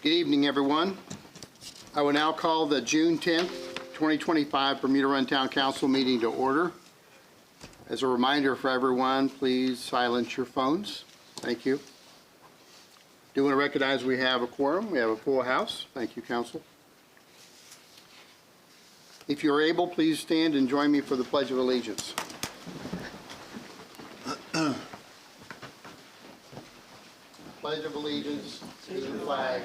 Good evening, everyone. I will now call the June 10th, 2025 Bermuda Run Town Council meeting to order. As a reminder for everyone, please silence your phones. Thank you. Do want to recognize we have a quorum. We have a full house. Thank you, Council. If you're able, please stand and join me for the Pledge of Allegiance. Pledge of Allegiance to the flag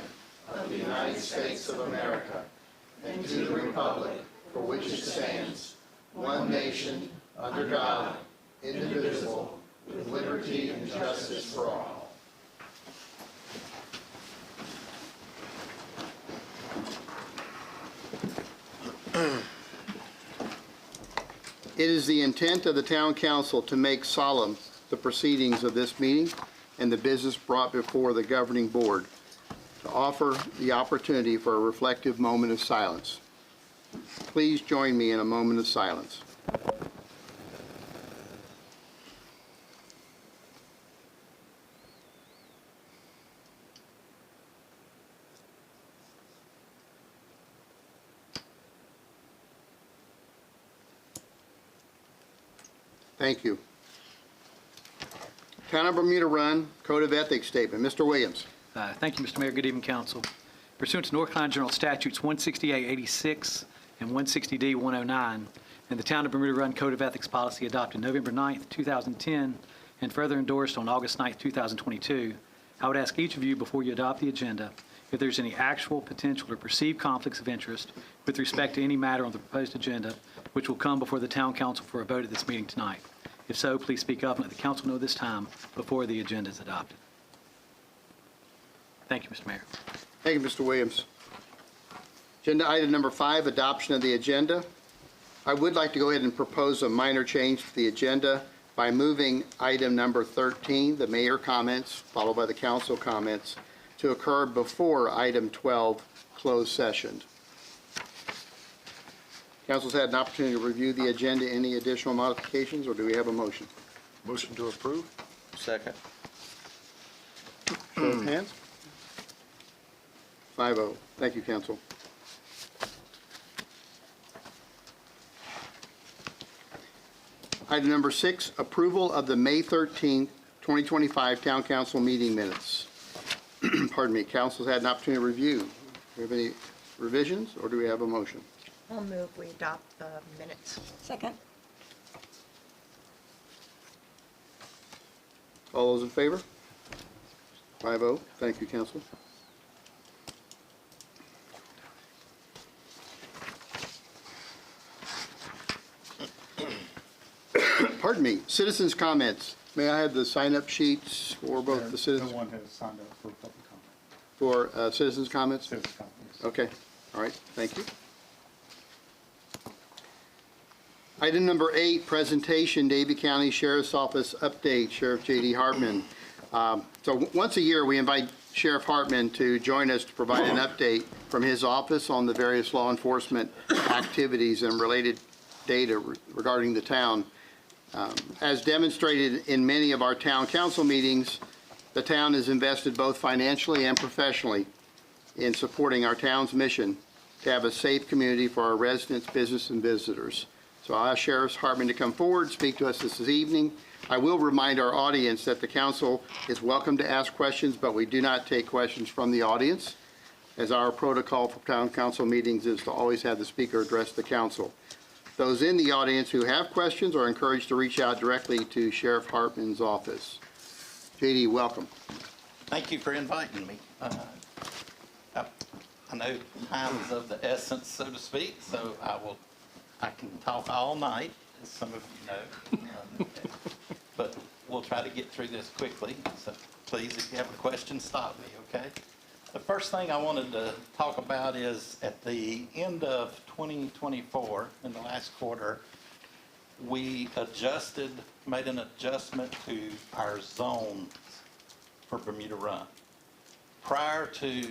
of the United States of America and to the republic for which it stands, one nation, under God, indivisible, with liberty and justice for all. It is the intent of the Town Council to make solemn the proceedings of this meeting and the business brought before the governing board, to offer the opportunity for a reflective moment of silence. Please join me in a moment of silence. Thank you. Town of Bermuda Run Code of Ethics Statement. Mr. Williams. Thank you, Mr. Mayor. Good evening, Council. Pursuant to North Carolina General Statutes 168-86 and 160D-109 and the Town of Bermuda Run Code of Ethics Policy adopted November 9th, 2010, and further endorsed on August 9th, 2022, I would ask each of you before you adopt the agenda if there's any actual, potential, or perceived conflicts of interest with respect to any matter on the proposed agenda which will come before the Town Council for a vote at this meeting tonight. If so, please speak up and let the Council know this time before the agenda is adopted. Thank you, Mr. Mayor. Thank you, Mr. Williams. Agenda item number 5, adoption of the agenda. I would like to go ahead and propose a minor change to the agenda by moving item number 13, the mayor comments, followed by the council comments, to occur before item 12, closed session. Council's had an opportunity to review the agenda. Any additional modifications, or do we have a motion? Motion to approve. Second. Show of hands. 5-0. Thank you, Council. Item number 6, approval of the May 13th, 2025 Town Council meeting minutes. Pardon me. Council's had an opportunity to review. Do we have any revisions, or do we have a motion? I'll move we adopt the minutes. Second. All those in favor? 5-0. Thank you, Council. Pardon me. Citizens' comments. May I have the sign-up sheets for both the citizens? No one has signed up for public comment. For citizens' comments? Citizens' comments. Okay. All right. Thank you. Item number 8, presentation, Davie County Sheriff's Office update, Sheriff J.D. Hartman. So once a year, we invite Sheriff Hartman to join us to provide an update from his office on the various law enforcement activities and related data regarding the town. As demonstrated in many of our town council meetings, the town has invested both financially and professionally in supporting our town's mission to have a safe community for our residents, business, and visitors. So I'll ask Sheriff Hartman to come forward, speak to us this evening. I will remind our audience that the council is welcome to ask questions, but we do not take questions from the audience, as our protocol for town council meetings is to always have the speaker address the council. Those in the audience who have questions are encouraged to reach out directly to Sheriff Hartman's office. JD, welcome. Thank you for inviting me. I know time is of the essence, so to speak, so I can talk all night, as some of you know, but we'll try to get through this quickly. So please, if you have a question, stop me, okay? The first thing I wanted to talk about is at the end of 2024, in the last quarter, we made an adjustment to our zones for Bermuda Run. Prior to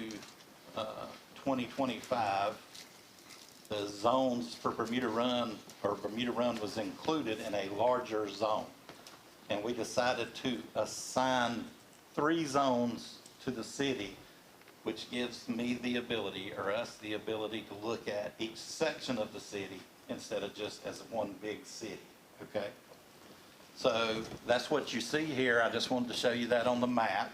2025, the zones for Bermuda Run, or Bermuda Run was included in a larger zone. And we decided to assign 3 zones to the city which gives me the ability, or us the ability, to look at each section of the city instead of just as one big city, okay? So that's what you see here. I just wanted to show you that on the map.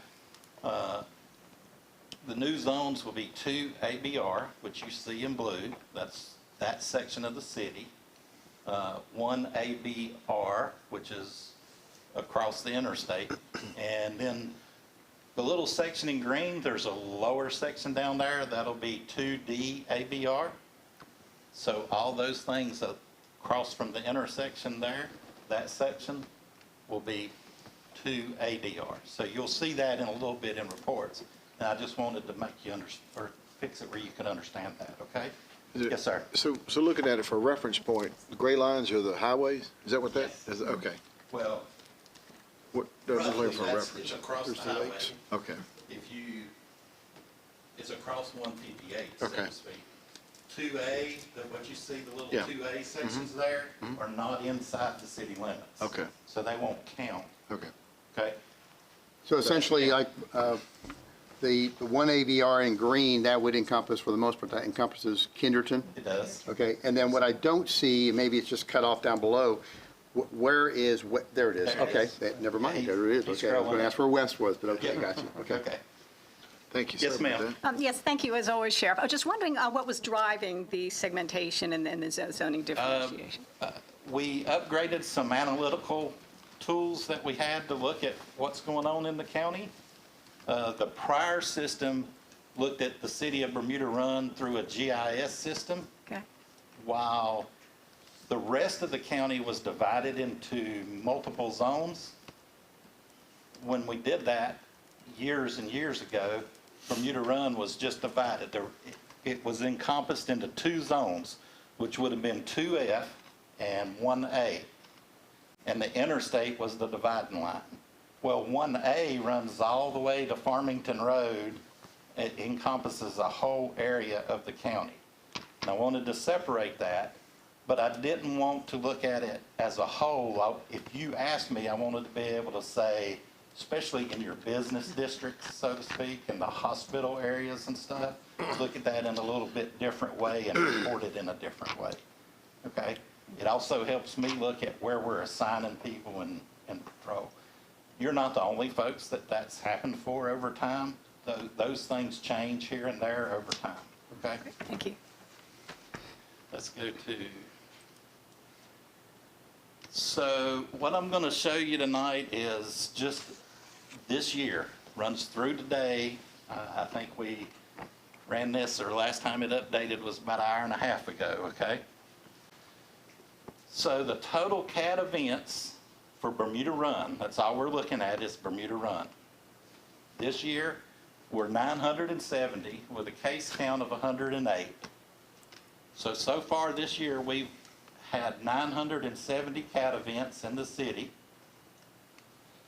The new zones will be 2 ABR, which you see in blue. That's that section of the city. 1 ABR, which is across the interstate. And then the little section in green, there's a lower section down there. That'll be 2D ABR. So all those things across from the intersection there, that section will be 2 ADR. So you'll see that in a little bit in reports. And I just wanted to make you or fix it where you can understand that, okay? Yes, sir. So looking at it for a reference point, the gray lines are the highways? Is that what that is? Okay. Well, What, those are roughly, looking for a it's reference. across the There's the highway. lakes. Okay. It's across 158, so Okay. to speak. 2A, what you see, the little Yeah. 2A sections there are not inside the city limits. Okay. So they won't count, Okay. okay? So essentially, like, the 1 AVR in green, that would encompass, for the most part, that encompasses Kinderton? It does. Okay, and then what I don't see, maybe it's just cut off down below, where is, there it is, There it okay, is. never mind, Yeah, there it is, he's okay, I was scrolling gonna up. ask where west was, but okay, Yep. got you, okay. Thank you. Yes, Sorry about ma'am. that. Yes, thank you, as always, Sheriff. I was just wondering what was driving the segmentation and then the zoning differentiation? We upgraded some analytical tools that we had to look at what's going on in the county. The prior system looked at the city of Bermuda Run through a GIS system, Okay, while the rest of the county was divided into multiple zones. When we did that years and years ago, Bermuda Run was just divided. It was encompassed into 2 zones, which would have been 2F and 1A. And the interstate was the dividing line. Well, 1A runs all the way to Farmington Road. It encompasses a whole area of the county. And I wanted to separate that, but I didn't want to look at it as a whole. If you asked me, I wanted to be able to say, especially in your business districts, so to speak, in the hospital areas and stuff, look at that in a little bit different way and report it in a different way, okay? It also helps me look at where we're assigning people in patrol. You're not the only folks that's happened for over time. Those things change here and there over time, okay? thank you. Let's go to, so what I'm going to show you tonight is just this year, runs through today. I think we ran this, or last time it updated was about an hour and a half ago, okay? So the total CAT events for Bermuda Run, that's all we're looking at is Bermuda Run. This year, we're 970 with a case count of 108. So far this year, we've had 970 CAT events in the city.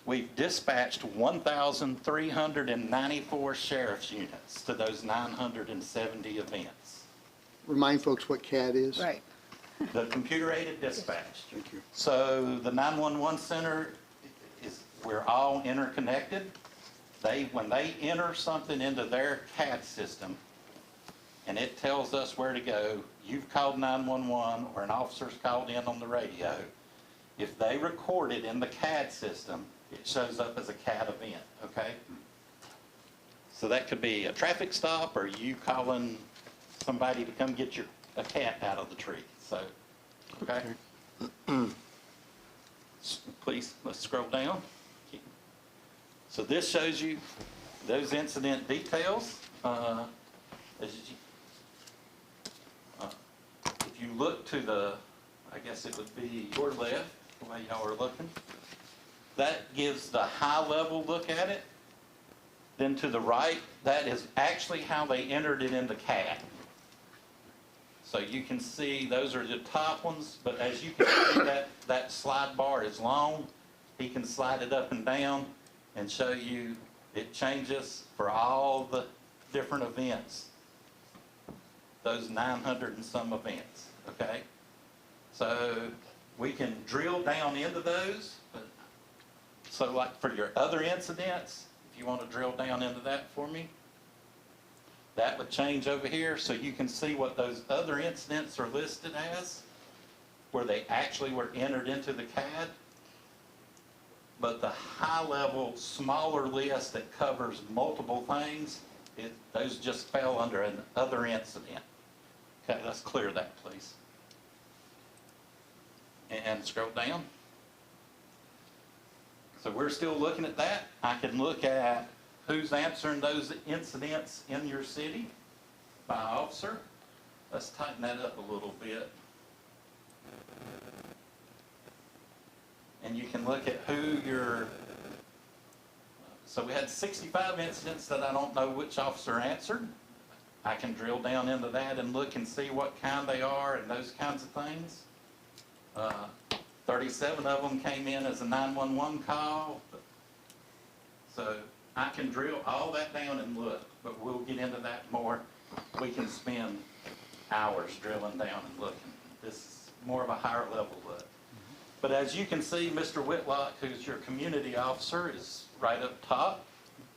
We've dispatched 1,394 sheriff's units to those 970 events. Remind folks what CAD is? Right. The computer-aided dispatch. Thank you. So the 911 center we're all interconnected. When they enter something into their CAD system, and it tells us where to go, you've called 911 or an officer's called in on the radio. If they record it in the CAD system, it shows up as a CAD event, okay? So that could be a traffic stop or you calling somebody to come get a cat out of the tree, so, okay? Please, let's scroll down. So this shows you those incident details. If you look to the, I guess it would be your left, the way y'all are looking, that gives the high-level look at it. Then to the right, that is actually how they entered it into CAD. So you can see those are the top ones, but as you can see, that slide bar is long. He can slide it up and down and show you it changes for all the different events, those 900 and some events, okay? So we can drill down into those, but so like for your other incidents, if you want to drill down into that for me. That would change over here, so you can see what those other incidents are listed as, where they actually were entered into the CAD. But the high-level, smaller list that covers multiple things, those just fell under an other incident. Okay, let's clear that, please. And scroll down. So we're still looking at that. I can look at who's answering those incidents in your city by officer. Let's tighten that up a little bit. And you can look at who your, so we had 65 incidents that I don't know which officer answered. I can drill down into that and look and see what kind they are and those kinds of things. 37 of them came in as a 911 call. So I can drill all that down and look, but we'll get into that more. We can spend hours drilling down and looking. This is more of a higher level look. But as you can see, Mr. Whitlock, who's your community officer, is right up top.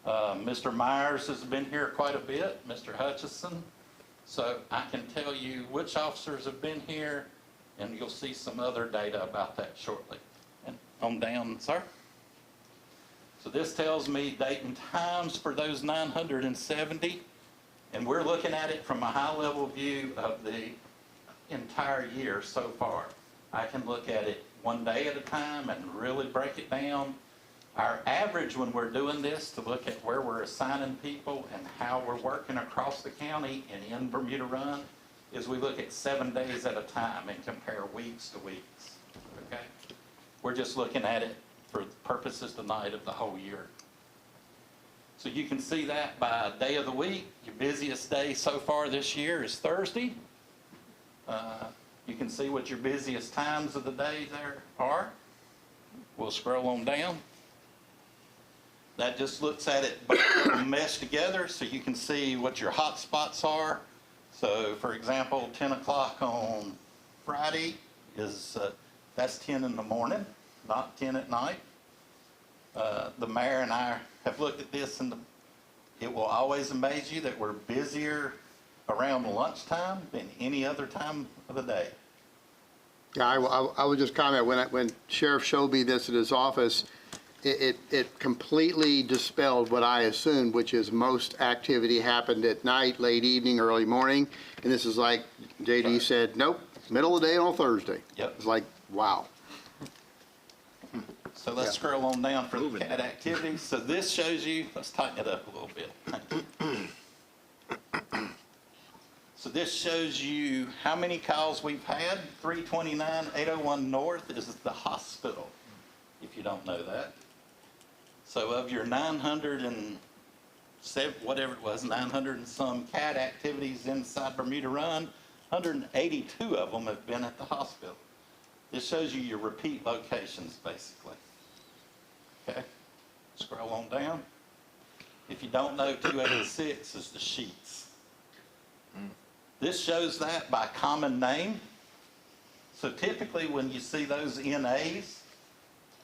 Mr. Myers has been here quite a bit, Mr. Hutchison. So I can tell you which officers have been here, and you'll see some other data about that shortly. And on down, sir. So this tells me date and times for those 970, and we're looking at it from a high-level view of the entire year so far. I can look at it one day at a time and really break it down. Our average when we're doing this to look at where we're assigning people and how we're working across the county and in Bermuda Run is we look at 7 days at a time and compare weeks to weeks, okay? We're just looking at it for purposes tonight of the whole year. So you can see that by day of the week. Your busiest day so far this year is Thursday. You can see what your busiest times of the day there are. We'll scroll on down. That just looks at it meshed together so you can see what your hot spots are. So for example, 10 o'clock on Friday is, that's 10 in the morning, not 10 at night. The mayor and I have looked at this and it will always amaze you that we're busier around lunchtime than any other time of the day. Yeah, I would just comment, when Sheriff showed me this at his office, it completely dispelled what I assumed, which is most activity happened at night, late evening, early morning. And this is like JD said, nope, middle of the day on Thursday. Yep. It's like, wow. So let's scroll on down for the CAD activities. So this shows you, let's tighten it up a little bit. So this shows you how many calls we've had. 329 801 North is the hospital, if you don't know that. So of your 907, whatever it was, 900 and some CAD activities inside Bermuda Run, 182 of them have been at the hospital. This shows you your repeat locations, basically. Okay, scroll on down. If you don't know, 286 is the sheets. This shows that by common name. So typically when you see those NAs,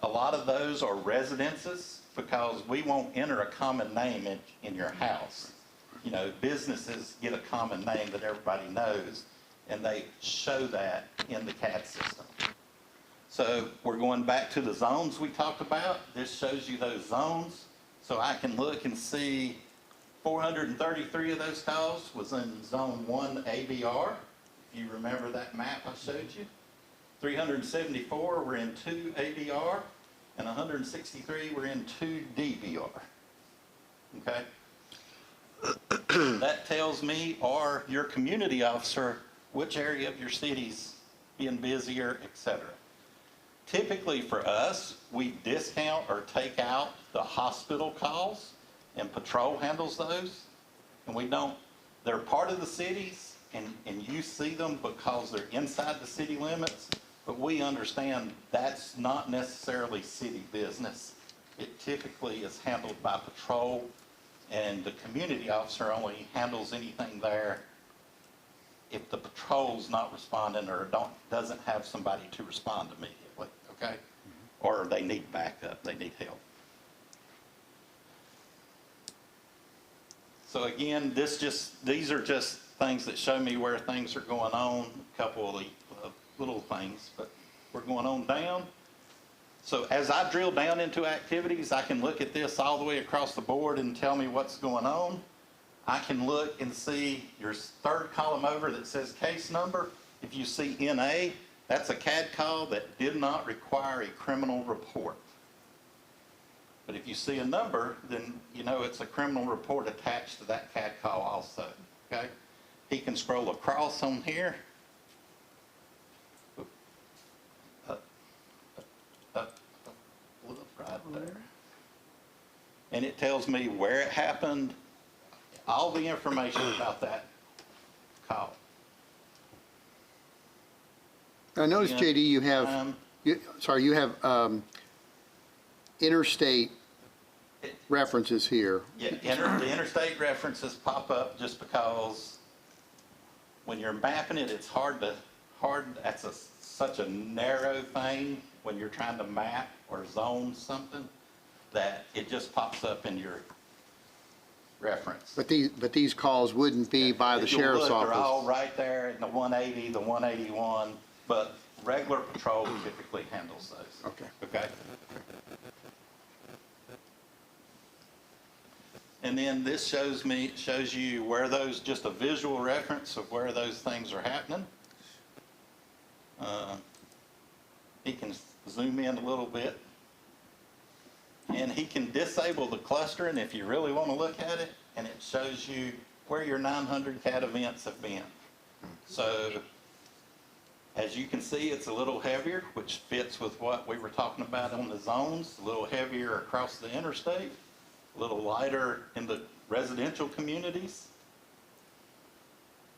a lot of those are residences because we won't enter a common name in your house. You know, businesses get a common name that everybody knows, and they show that in the CAD system. So we're going back to the zones we talked about. This shows you those zones. So I can look and see 433 of those calls was in Zone 1 ABR. If you remember that map I showed you. 374 were in 2 ABR, and 163 were in 2 DBR. Okay? That tells me, or your community officer, which area of your city's being busier, etc. Typically for us, we discount or take out the hospital calls, and patrol handles those. And we don't, they're part of the cities, and you see them because they're inside the city limits, but we understand that's not necessarily city business. It typically is handled by patrol, and the community officer only handles anything there if the patrol's not responding or doesn't have somebody to respond immediately, okay? Or they need backup, they need help. So again, these are just things that show me where things are going on, a couple of little things, but we're going on down. So as I drill down into activities, I can look at this all the way across the board and tell me what's going on. I can look and see your third column over that says case number. If you see NA, that's a CAD call that did not require a criminal report. But if you see a number, then you know it's a criminal report attached to that CAD call also, okay? He can scroll across on here. Look right there. And it tells me where it happened, all the information about that call. I noticed, Yeah. JD, you have, you have interstate references here. Yeah, the interstate references pop up just because when you're mapping it, it's that's such a narrow thing when you're trying to map or zone something that it just pops up in your reference. But these calls wouldn't be by the If you'll sheriff's look, they're all office. right there in the 180, the 181, but regular patrol typically handles those. Okay. Okay? And then this shows you where those, just a visual reference of where those things are happening. He can zoom in a little bit. And he can disable the clustering if you really want to look at it, and it shows you where your 900 CAD events have been. So as you can see, it's a little heavier, which fits with what we were talking about on the zones, a little heavier across the interstate, a little lighter in the residential communities.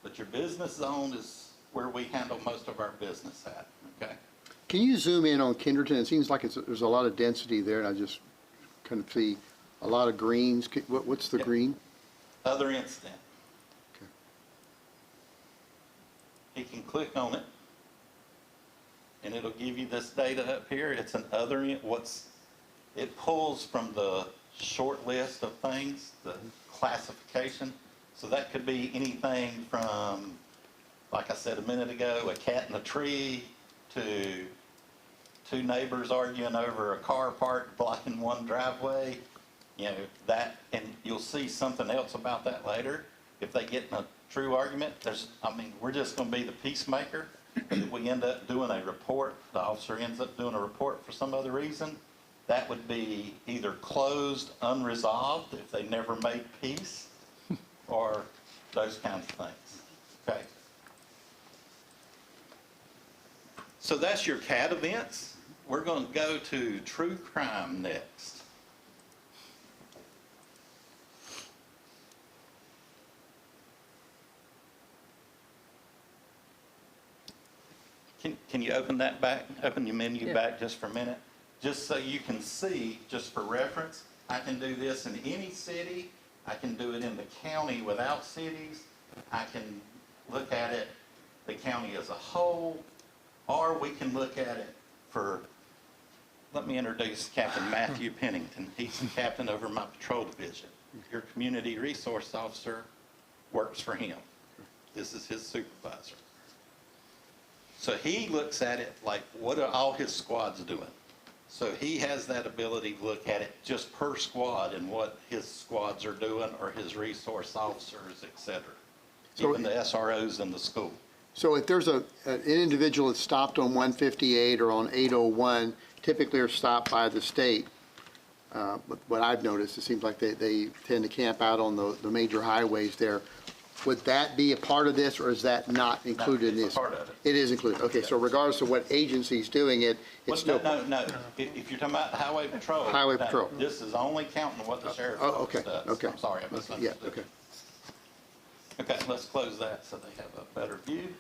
But your business zone is where we handle most of our business at, okay? Can you zoom in on Kinderton? It seems like there's a lot of density there, and I just kind of see a lot of greens. What's the Yeah. green? Other incident. Okay. You can click on it, and it'll give you this data up here. It's an other, it pulls from the short list of things, the classification. So that could be anything from, like I said a minute ago, a cat in a tree, to two neighbors arguing over a car parked blocking one driveway. You know, that, and you'll see something else about that later. If they get in a true argument, we're just going to be the peacemaker. If we end up doing a report, the officer ends up doing a report for some other reason, that would be either closed, unresolved, if they never made peace, or those kinds of things. Okay. So that's your CAD events. We're going to go to true crime next. Can you open that back? Open your menu back just for a minute? Just so you can see, just for reference, I can do this in any city. I can do it in the county without cities. I can look at it, the county as a whole, or we can look at it for, let me introduce Captain Matthew Pennington. He's the captain over my patrol division. Your community resource officer works for him. This is his supervisor. So he looks at it like, what are all his squads doing? So he has that ability to look at it just per squad and what his squads are doing, or his resource officers, et cetera. So- Even the SROs in the school. So if there's an individual that's stopped on 158 or on 801, typically are stopped by the state. But what I've noticed, it seems like they tend to camp out on the major highways there. Would that be a part of this, or is that not included in it's a this? part of it. It is included. Okay, so regardless of what agency's doing it, Well, it's still. no. If you're talking about highway patrol. Highway no, patrol. This is only counting what the sheriff's Oh, office okay, does. okay. I'm sorry, I Yeah, misunderstood. okay. Okay, let's close that so they have a better view.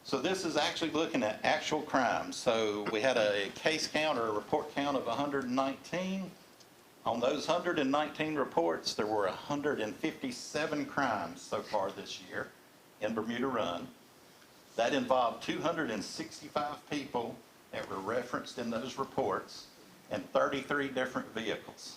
So this is actually looking at actual crimes. So we had a case count or a report count of 119. On those 119 reports, there were 157 crimes so far this year in Bermuda Run. That involved 265 people that were referenced in those reports and 33 different vehicles.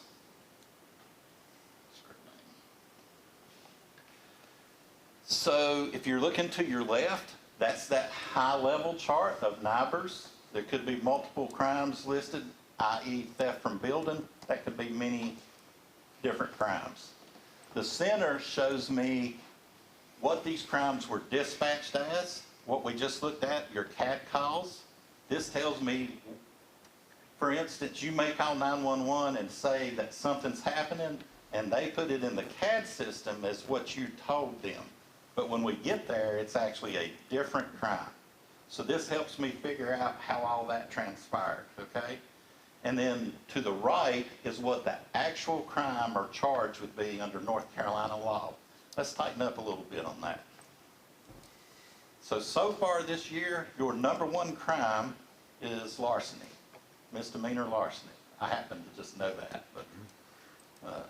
So if you're looking to your left, that's that high-level chart of NIBRs. There could be multiple crimes listed, i.e. theft from building. That could be many different crimes. The center shows me what these crimes were dispatched as, what we just looked at, your CAD calls. This tells me, for instance, you may call 911 and say that something's happening, and they put it in the CAD system as what you told them. But when we get there, it's actually a different crime. So this helps me figure out how all that transpired, okay? And then to the right is what the actual crime or charge would be under North Carolina law. Let's tighten up a little bit on that. So far this year, your number one crime is larceny, misdemeanor larceny. I happen to just know that, but,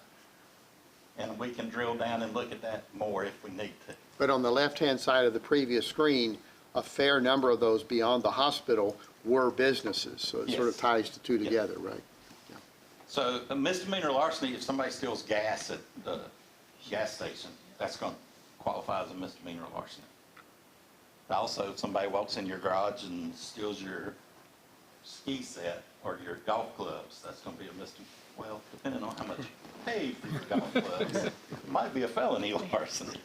and we can drill down and look at that more if we need to. But on the left-hand side of the previous screen, a fair number of those beyond the hospital were businesses. So it sort of Yes. ties the two together, right? So a misdemeanor larceny, if somebody steals gas at the gas station, that's going to qualify as a misdemeanor larceny. Also, if somebody walks in your garage and steals your ski set or your golf clubs, that's going to be a misdemeanor. Well, depending on how much you paid for your golf clubs, it might be a felony larceny.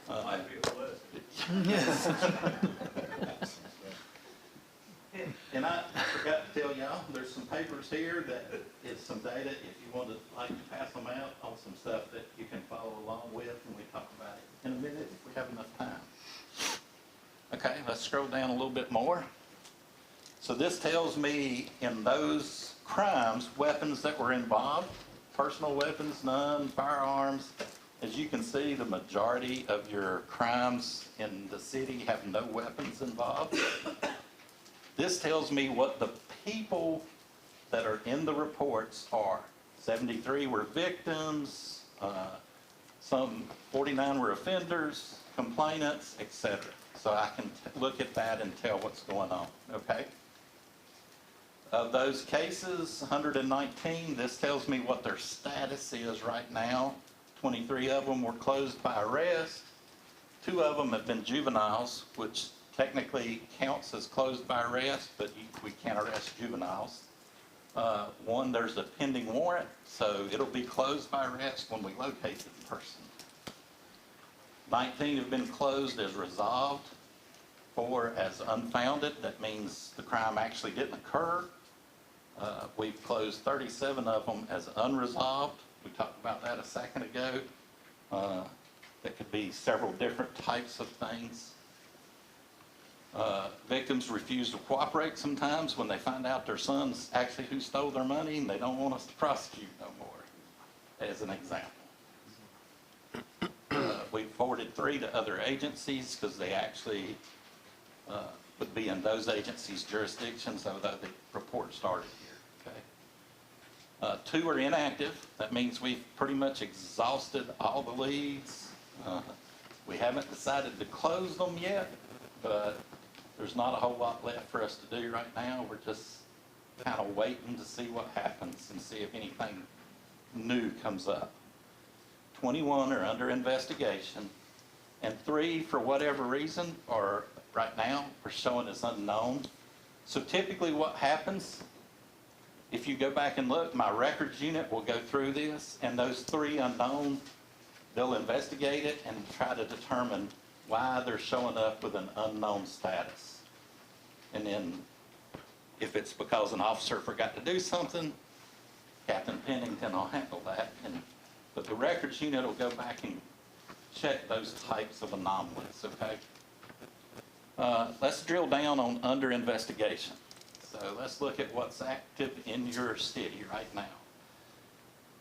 Might be a list. And I forgot to tell y'all, there's some papers here that is some data, if you want to like to pass them out on some stuff that you can follow along with, and we talk about it in a minute if we have enough time. Okay, let's scroll down a little bit more. So this tells me in those crimes, weapons that were involved, personal weapons, none, firearms. As you can see, the majority of your crimes in the city have no weapons involved. This tells me what the people that are in the reports are. 73 were victims, some 49 were offenders, complainants, etc. So I can look at that and tell what's going on, okay? Of those cases, 119, this tells me what their status is right now. 23 of them were closed by arrest. 2 of them have been juveniles, which technically counts as closed by arrest, but we can't arrest juveniles. 1, there's a pending warrant, so it'll be closed by arrest when we locate the person. 19 have been closed as resolved. 4 as unfounded. That means the crime actually didn't occur. We've closed 37 of them as unresolved. We talked about that a second ago. That could be several different types of things. Victims refuse to cooperate sometimes when they find out their son's actually who stole their money, and they don't want us to prosecute no more, as an example. We forwarded 3 to other agencies because they actually would be in those agencies' jurisdictions, although the report started here. Okay. 2 are inactive. That means we've pretty much exhausted all the leads. We haven't decided to close them yet, but there's not a whole lot left for us to do right now. We're just kind of waiting to see what happens and see if anything new comes up. 21 are under investigation, and 3, for whatever reason, are right now are showing as unknown. So typically what happens, if you go back and look, my records unit will go through this, and those 3 unknown, they'll investigate it and try to determine why they're showing up with an unknown status. And then if it's because an officer forgot to do something, Captain Pennington will handle that. But the records unit will go back and check those types of anomalies, okay? Let's drill down on under investigation. So let's look at what's active in your city right now.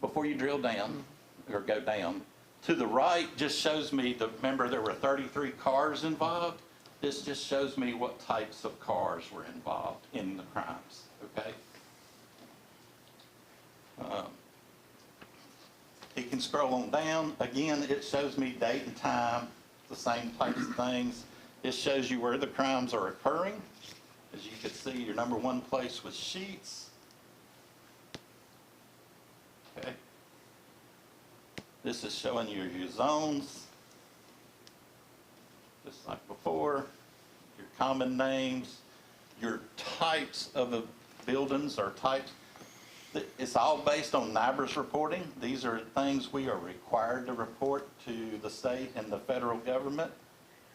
Before you drill down, or go down, to the right just shows me, remember there were 33 cars involved? This just shows me what types of cars were involved in the crimes, okay? You can scroll on down. Again, it shows me date and time, the same types of things. It shows you where the crimes are occurring. As you can see, your number 1 place was Sheets. Okay. This is showing you your zones. just like before, your common names, your types of buildings or types. It's all based on NIBRS reporting. These are things we are required to report to the state and the federal government.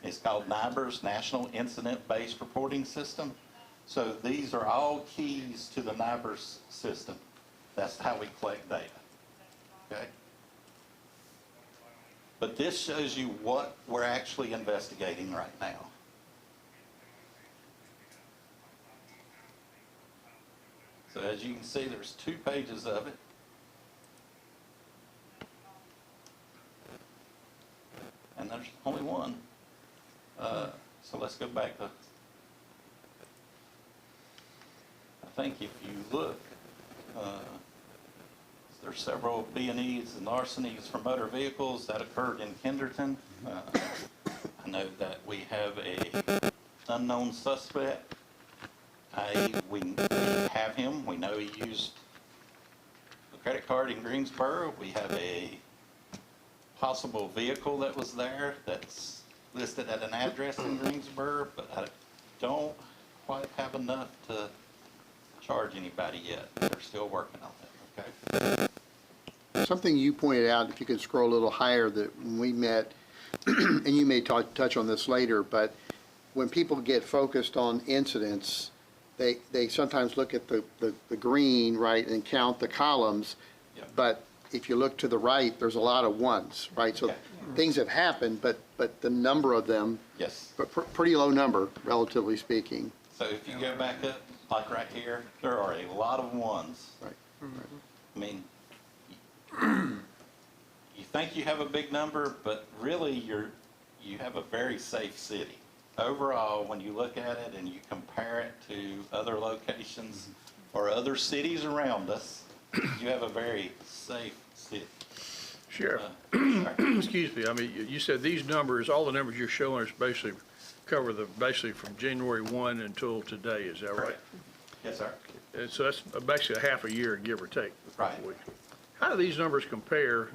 It's called NIBRS, National Incident-Based Reporting System. So these are all keys to the NIBRS system. That's how we collect data, okay? But this shows you what we're actually investigating right now. So as you can see, there's 2 pages of it. And there's only one. So let's go back to, I think if you look, there's several B&Es and larcenies from motor vehicles that occurred in Kenderton. I know that we have a unknown suspect. We have him. We know he used a credit card in Greensboro. We have a possible vehicle that was there that's listed at an address in Greensboro, but I don't quite have enough to charge anybody yet. They're still working on it, okay? Something you pointed out, if you could scroll a little higher, that when we met, and you may touch on this later, but when people get focused on incidents, they sometimes look at the green, right, and count the columns. Yep. But if you look to the right, there's a lot of ones, right? So Okay. things have happened, but the number of them, Yes. but pretty low number, relatively speaking. So if you go back up, like right here, there are a lot of ones. Right. I mean, you think you have a big number, but really you have a very safe city. Overall, when you look at it and you compare it to other locations or other cities around us, you have a very safe city. Sheriff, Sorry. excuse me, I mean, you said these numbers, all the numbers you're showing us basically cover basically from January 1 until today, is that right? Correct. Yes, sir. And so that's basically a half a year, give or take. Right. How do these numbers compare,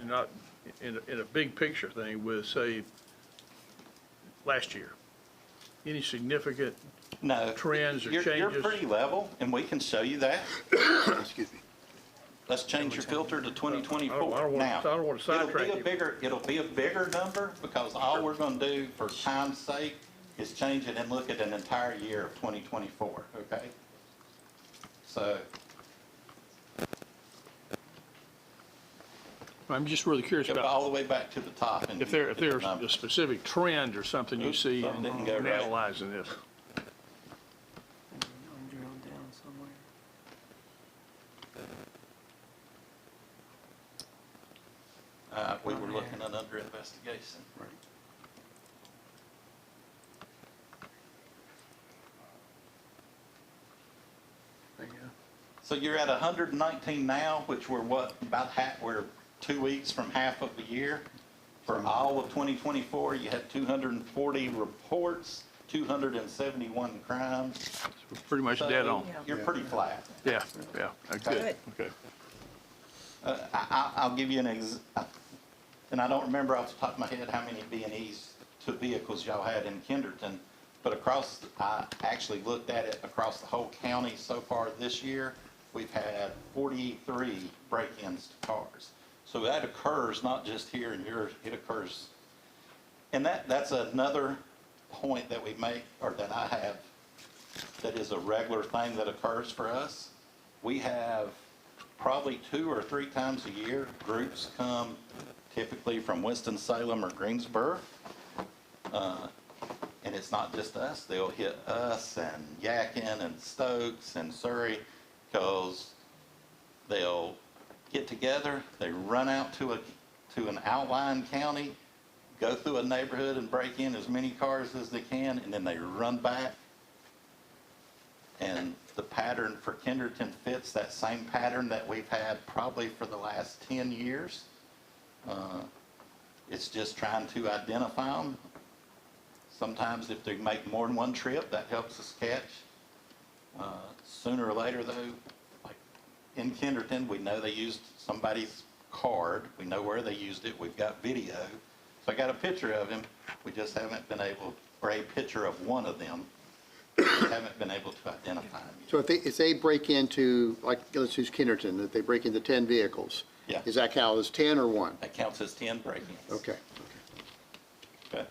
not in a big picture thing, with, say, last year? Any significant No. trends or You're changes? pretty level, and we can show you that. Excuse me. Let's change your filter to 2024 I don't now. wanna sidetrack you. It'll be a bigger number, because all we're gonna do for time's sake is change it and look at an entire year of 2024, okay? So, I'm just really curious go about all the way back to the top. And if there's the a numbers. specific trend or something you Oops, see something didn't go in right. analyzing this. We were looking at under investigation. Right. So you're at 119 now, which we're about half, we're 2 weeks from half of the year. For all of 2024, you had 240 reports, 271 crimes. We're pretty much dead on. You're pretty flat. Yeah, yeah, good, okay. I'll give you and I don't remember off the top of my head how many B&Es to vehicles y'all had in Kenderton, but I actually looked at it across the whole county so far this year. We've had 43 break-ins to cars. So that occurs not just here in yours, it occurs. And that's another point that we make, or that I have, that is a regular thing that occurs for us. We have probably 2 or 3 times a year, groups come typically from Winston-Salem or Greensboro. And it's not just us, they'll hit us and Yadkin and Stokes and Surrey, because they'll get together, they run out to an outlying county, go through a neighborhood and break in as many cars as they can, and then they run back. And the pattern for Kenderton fits that same pattern that we've had probably for the last 10 years. It's just trying to identify them. Sometimes if they make more than one trip, that helps us catch. Sooner or later though, like in Kenderton, we know they used somebody's card. We know where they used it. We've got video. So I got a picture of him. We just haven't been able, or a picture of one of them. We haven't been able to identify him yet. So if they break into, like, let's use Kennerton, if they break into 10 vehicles? Yeah. Is that count as 10 or 1? That counts as 10 break-ins. Okay. Okay.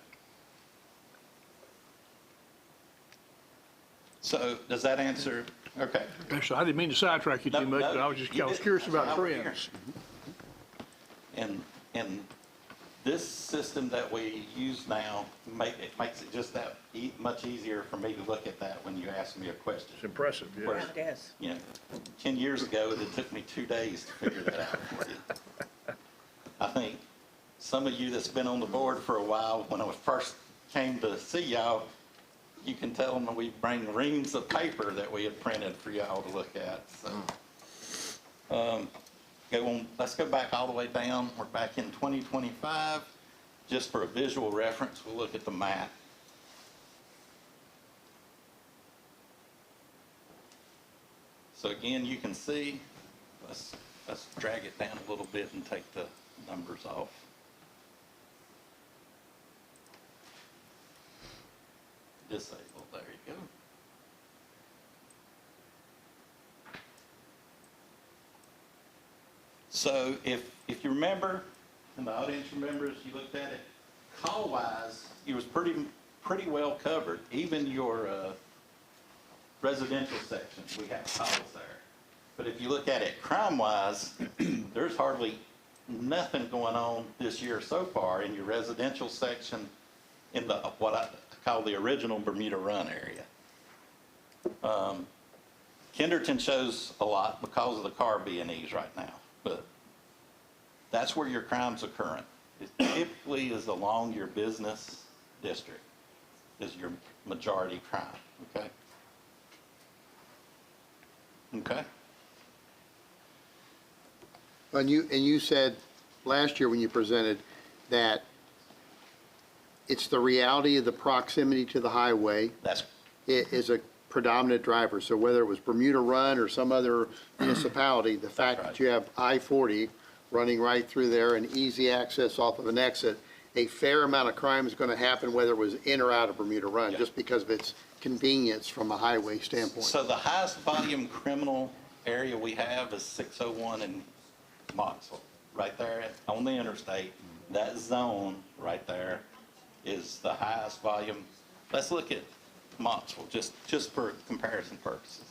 So does that answer? Okay. So I didn't mean to sidetrack you too much, No, but I was just, you I was didn't. curious That's about why we're trends. here. And this system that we use now, it makes it just that much easier for me to look at that when you ask me a question. It's impressive, yeah. Where, you know, 10 years ago, it took me 2 days to figure that out for you. I think some of you that's been on the board for a while, when I first came to see y'all, you can tell them we bring reams of paper that we had printed for y'all to look at, so. Let's go back all the way down. We're back in 2025. Just for a visual reference, we'll look at the map. So again, you can see, let's drag it down a little bit and take the numbers off. Disabled, there you go. So if you remember, and the audience remembers, you looked at it, call-wise, it was pretty well covered. Even your residential section, we have calls there. But if you look at it crime-wise, there's hardly nothing going on this year so far in your residential section in the what I call the original Bermuda Run area. Kenderton shows a lot because of the car B&Es right now, but that's where your crime's occurring. It typically is along your business district is your majority crime, okay? Okay? And you said last year when you presented that it's the reality of the proximity to the highway. That's It is a predominant driver. So whether it was Bermuda Run or some other municipality, the fact that you have I-40 running right through there and easy access off of an exit, a fair amount of crime is going to happen whether it was in or out of Bermuda Run, Yeah. just because of its convenience from a highway standpoint. So the highest volume criminal area we have is 601 in Moxville, right there on the interstate. That zone right there is the highest volume. Let's look at Moxville, just for comparison purposes.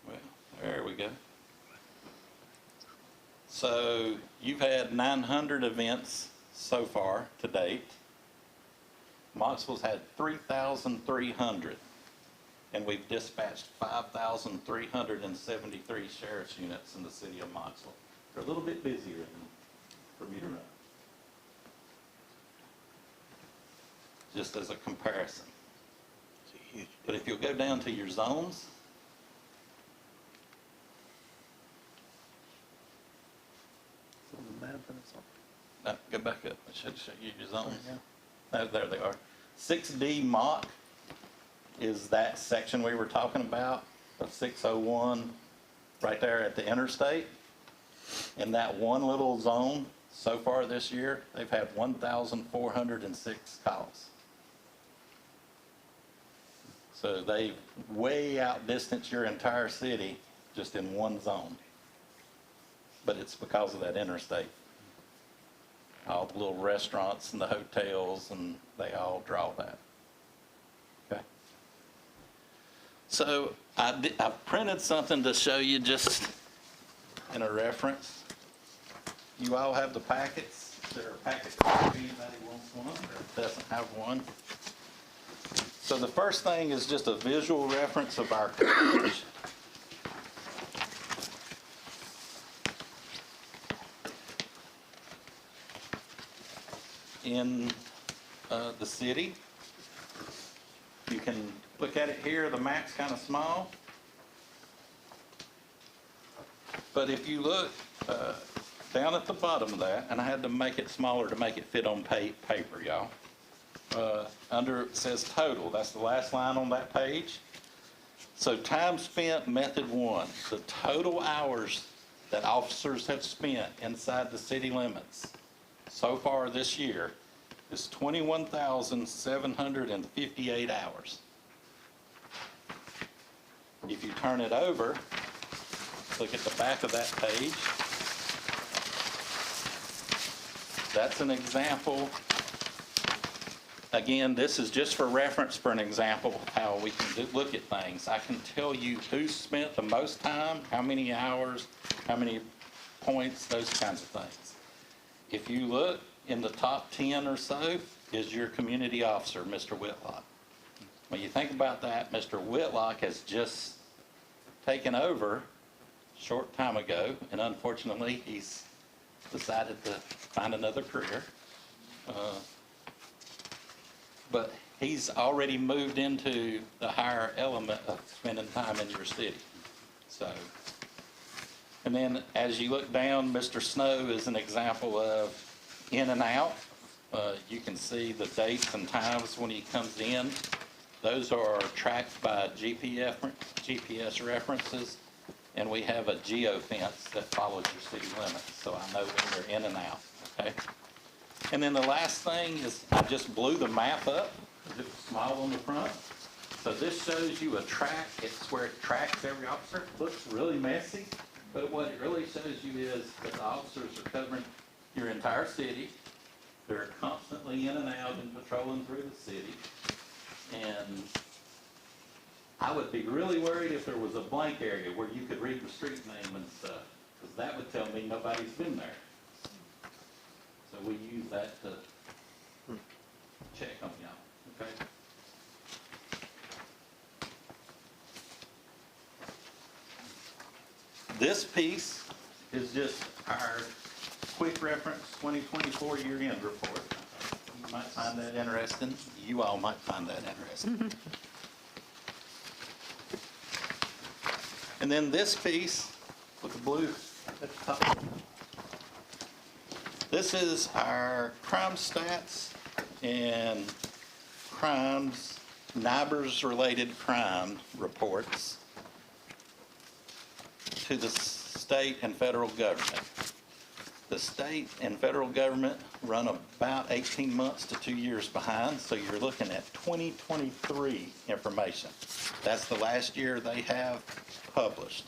Well, there we go. So you've had 900 events so far to date. Moxville's had 3,300, and we've dispatched 5,373 sheriff's units in the city of Moxville. They're a little bit busier than Bermuda Run. Just as a comparison. But if you'll go down to your zones, no, go back up. I should show you your zones. No, there they are. 6D Mock is that section we were talking about of 601 right there at the interstate. In that one little zone, so far this year, they've had 1,406 calls. So they way outdistanced your entire city just in one zone. But it's because of that interstate. All the little restaurants and the hotels, and they all draw that. Okay. So I printed something to show you just in a reference. You all have the packets. There are packets if anybody wants one or doesn't have one. So the first thing is just a visual reference of our coverage. In the city. You can look at it here, the map's kind of small. But if you look down at the bottom of that, and I had to make it smaller to make it fit on paper, y'all. Under, it says total, that's the last line on that page. So time spent, method one, the total hours that officers have spent inside the city limits so far this year is 21,758 hours. If you turn it over, look at the back of that page. That's an example. Again, this is just for reference, for an example of how we can look at things. I can tell you who spent the most time, how many hours, how many points, those kinds of things. If you look in the top 10 or so is your community officer, Mr. Whitlock. When you think about that, Mr. Whitlock has just taken over a short time ago, and unfortunately, he's decided to find another career. But he's already moved into the higher element of spending time in your city. So, and then as you look down, Mr. Snow is an example of in and out. You can see the dates and times when he comes in. Those are tracked by GPS references, and we have a geofence that follows your city limits, so I know when you're in and out, okay? And then the last thing is I just blew the map up, it was small on the front. So this shows you a track, it's where it tracks every officer. It looks really messy, but what it really shows you is that the officers are covering your entire city. They're constantly in and out and patrolling through the city. And I would be really worried if there was a blank area where you could read the street name and stuff, because that would tell me nobody's been there. So we use that to check on y'all, okay? This piece is just our quick reference 2024 year-end report. You might find that interesting. You all might find that interesting. And then this piece with the blue at the top. This is our crime stats and crimes, NIBRS-related crime reports to the state and federal government. The state and federal government run about 18 months to 2 years behind, so you're looking at 2023 information. That's the last year they have published.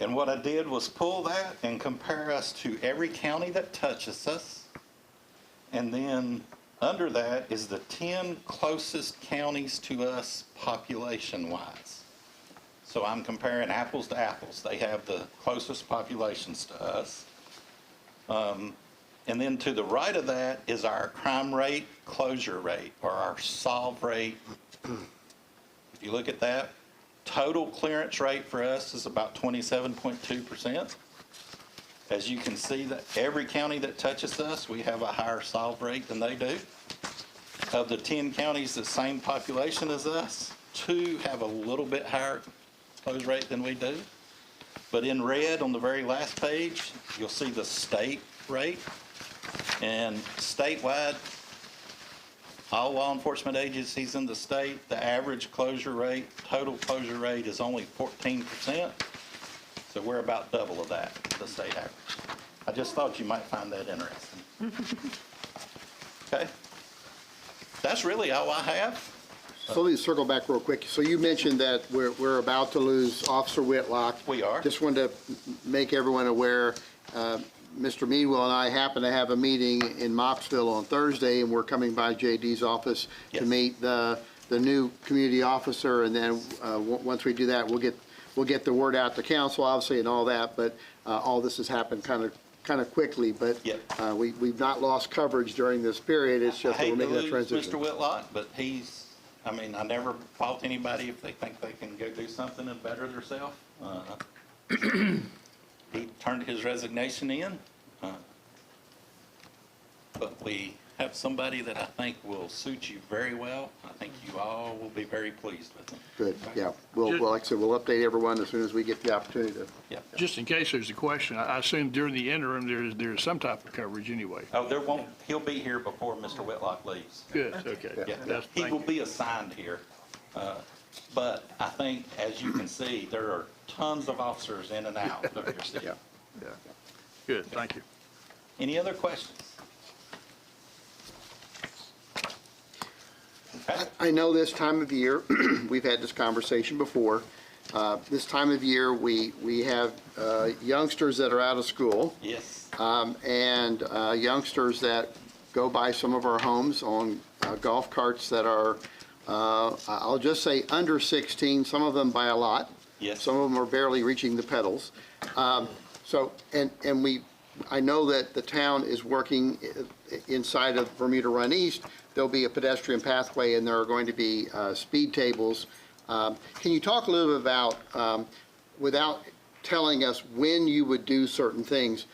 And what I did was pull that and compare us to every county that touches us. And then under that is the 10 closest counties to us population-wise. So I'm comparing apples to apples. They have the closest populations to us. And then to the right of that is our crime rate, closure rate, or our solve rate. If you look at that, total clearance rate for us is about 27.2%. As you can see, that every county that touches us, we have a higher solve rate than they do. Of the 10 counties the same population as us, 2 have a little bit higher close rate than we do. But in red on the very last page, you'll see the state rate. And statewide, all law enforcement agencies in the state, the average closure rate, total closure rate is only 14%. So we're about double of that, the state average. I just thought you might find that interesting. Okay? That's really all I have. So let me circle back real quick. So you mentioned that we're about to lose Officer Whitlock. We are. Just wanted to make everyone aware, Mr. Meadwell and I happen to have a meeting in Moxville on Thursday, and we're coming by JD's office to Yes. meet the new community officer, and then once we do that, we'll get the word out to council, obviously, and all that, but all this has happened kind of quickly, but Yep. we've not lost coverage during this period. It's I just that hate we're to making that lose transition. Mr. Whitlock, but I never fault anybody if they think they can go do something and better themselves. He turned his resignation in, but we have somebody that I think will suit you very well. I think you all will be very pleased with them. Good, yeah. Well, like I said, we'll update everyone as soon as we get the opportunity to. Yeah. Just in case there's a question, I assume during the interim, there's some type of coverage anyway. Oh, there won't, he'll be here before Mr. Whitlock leaves. Good, okay. Yeah, That's- he thank will you. be assigned here. But I think, as you can see, there are tons of officers in and out of your city. Yeah, yeah. Good, thank you. Any other questions? Okay. I know this time of year, we've had this conversation before. This time of year, we have youngsters that are out of school. Yes. And youngsters that go by some of our homes on golf carts that are, I'll just say, under 16, some of them by a lot. Yes. Some of them are barely reaching the pedals. So, I know that the town is working inside of Bermuda Run East. There'll be a pedestrian pathway, and there are going to be speed tables. Can you talk a little bit about, without telling us when you would do certain things,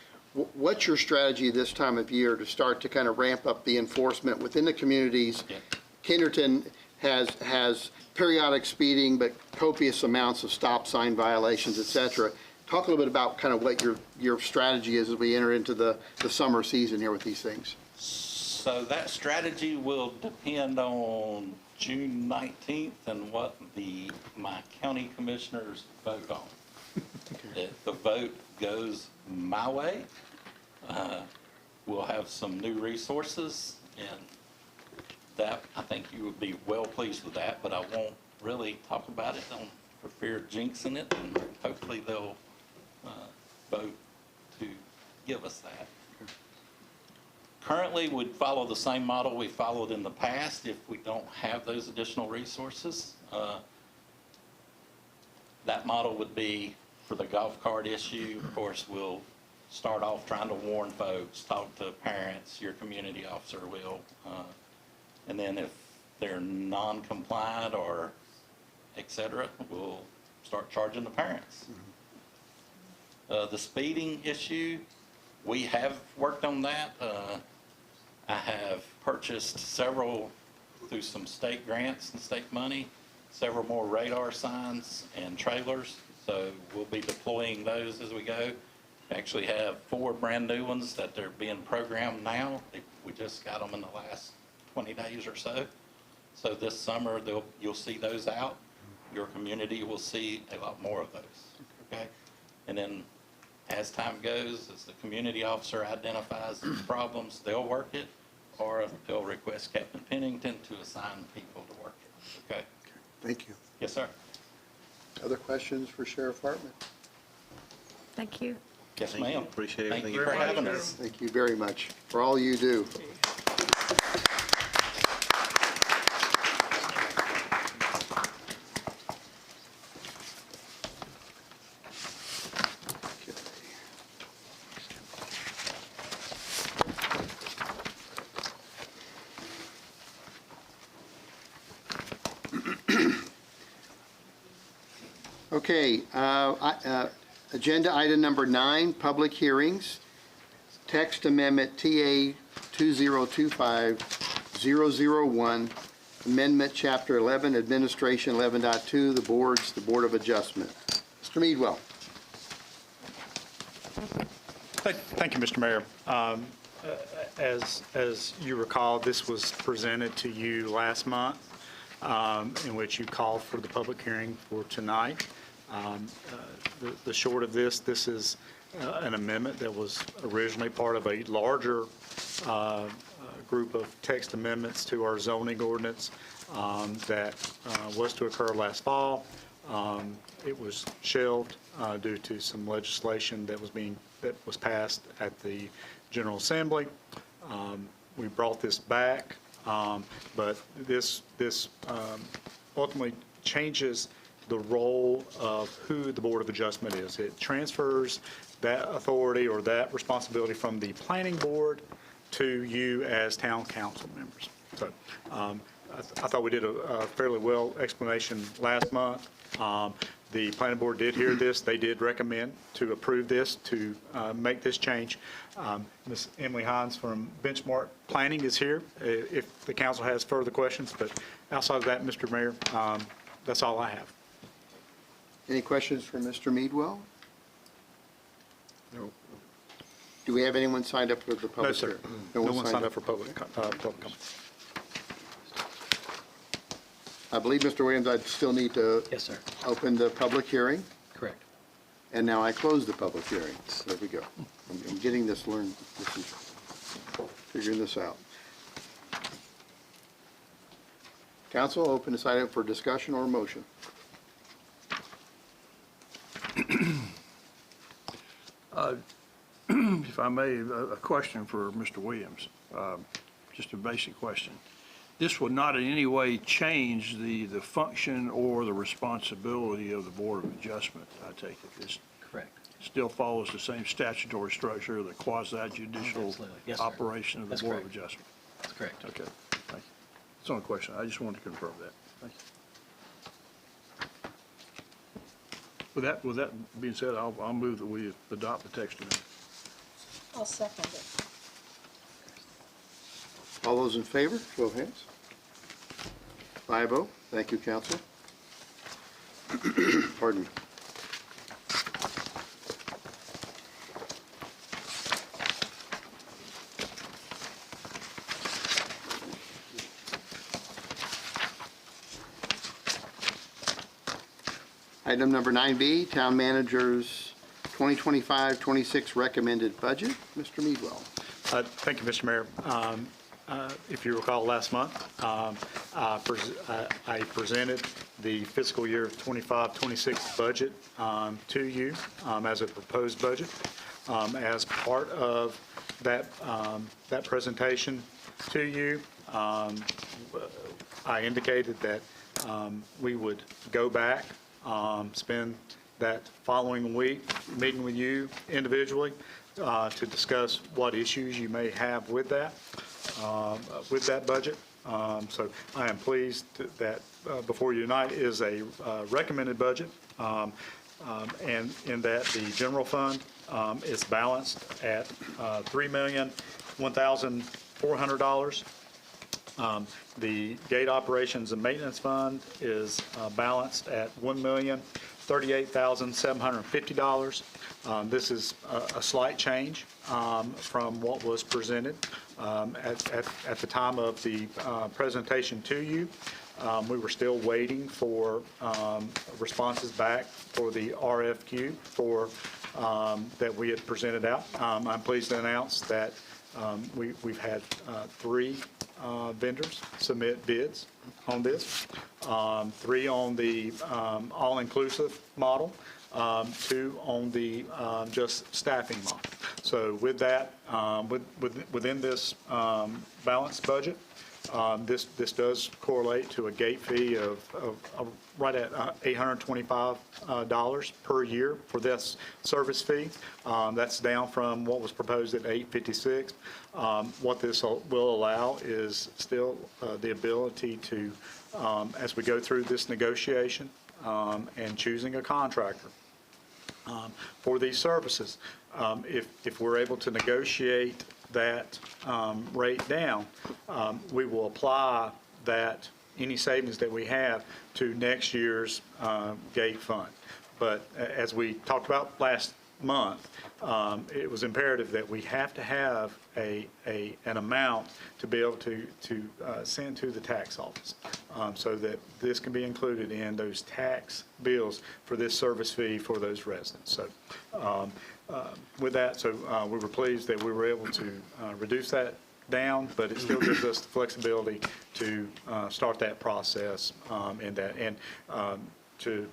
what's your strategy this time of year to start to kind of ramp up the enforcement within the communities? Yeah. Kennerton has periodic speeding, but copious amounts of stop sign violations, et cetera. Talk a little bit about kind of what your strategy is as we enter into the summer season here with these things. So that strategy will depend on June 19th and what my county commissioners vote on. If the vote goes my way, we'll have some new resources, and that, I think you would be well pleased with that, but I won't really talk about it for fear of jinxing it, and hopefully they'll vote to give us that. Currently, we'd follow the same model we followed in the past if we don't have those additional resources. That model would be for the golf cart issue. Of course, we'll start off trying to warn folks, talk to parents, your community officer will. And then if they're non-compliant or et cetera, we'll start charging the parents. The speeding issue, we have worked on that. I have purchased several, through some state grants and state money, several more radar signs and trailers. So we'll be deploying those as we go. We actually have 4 brand new ones that they're being programmed now. We just got them in the last 20 days or so. So this summer, you'll see those out. Your community will see a lot more of those, okay? And then as time goes, as the community officer identifies these problems, they'll work it, or they'll request Captain Pennington to assign people to work it, okay? Thank you. Yes, sir. Other questions for Sheriff Hartman? Thank you. Yes, ma'am. Appreciate Thank everything you you for do. having us. Thank you very much for all you do. Okay, agenda item number 9, public hearings. Text amendment TA 2025-001, amendment chapter 11, administration 11.2, the Board of Adjustment. Mr. Meadwell. Thank you, Mr. Mayor. As you recall, this was presented to you last month, in which you called for the public hearing for tonight. The short of this is an amendment that was originally part of a larger group of text amendments to our zoning ordinance that was to occur last fall. It was shelved due to some legislation that was passed at the General Assembly. We brought this back, but this ultimately changes the role of who the Board of Adjustment is. It transfers that authority or that responsibility from the Planning Board to you as town council members. So I thought we did a fairly well explanation last month, The planning board did hear this. They did recommend to approve this, to make this change. Ms. Emily Hines from Benchmark Planning is here if the council has further questions. But outside of that, Mr. Mayor, that's all I have. Any questions for Mr. Meadwell? No. Do we have anyone signed up for the public No, sir. hearing? No one signed up for public comment. I believe, Mr. Williams, I still need to Yes, sir. open the public hearing, Correct. and now I close the public hearing. There we go. I'm getting this figuring this out. Council, open this item for discussion or motion. If I may, a question for Mr. Williams, just a basic question. This would not in any way change the function or the responsibility of the Board of Adjustment, I take it. This Correct. still follows the same statutory structure, the quasi-judicial Absolutely. Yes, sir. operation of the That's Board of correct. Adjustment. That's correct. Okay, thank you. That's the only question. I just wanted to confirm that. Thank you. With that being said, I'll move that we adopt the text amendment. I'll second it. All those in favor, show of hands. 5-0. Thank you, council. Pardon me. Item number 9B, Town Manager's 2025-26 recommended budget. Mr. Meadwell. Thank you, Mr. Mayor. If you recall, last month, I presented the fiscal year 25-26 budget to you as a proposed budget. As part of that presentation to you, I indicated that we would go back, spend that following week meeting with you individually to discuss what issues you may have with that budget. So I am pleased that before you tonight is a recommended budget, and in that the general fund is balanced at $3,001,400. The gate operations and maintenance fund is balanced at $1,038,750. This is a slight change from what was presented at the time of the presentation to you. We were still waiting for responses back for the RFQ that we had presented out. I'm pleased to announce that we've had 3 vendors submit bids on this, 3 on the all-inclusive model, 2 on the just staffing model. So with that, within this balanced budget, this does correlate to a gate fee of right at $825 per year for this service fee. That's down from what was proposed at $856. What this will allow is still the ability to, as we go through this negotiation and choosing a contractor for these services, if we're able to negotiate that rate down, we will apply that, any savings that we have, to next year's gate fund. But as we talked about last month, it was imperative that we have to have an amount to be able to send to the tax office, so that this can be included in those tax bills for this service fee for those residents. So with that, we were pleased that we were able to reduce that down, but it still gives us the flexibility to start that process in that. And to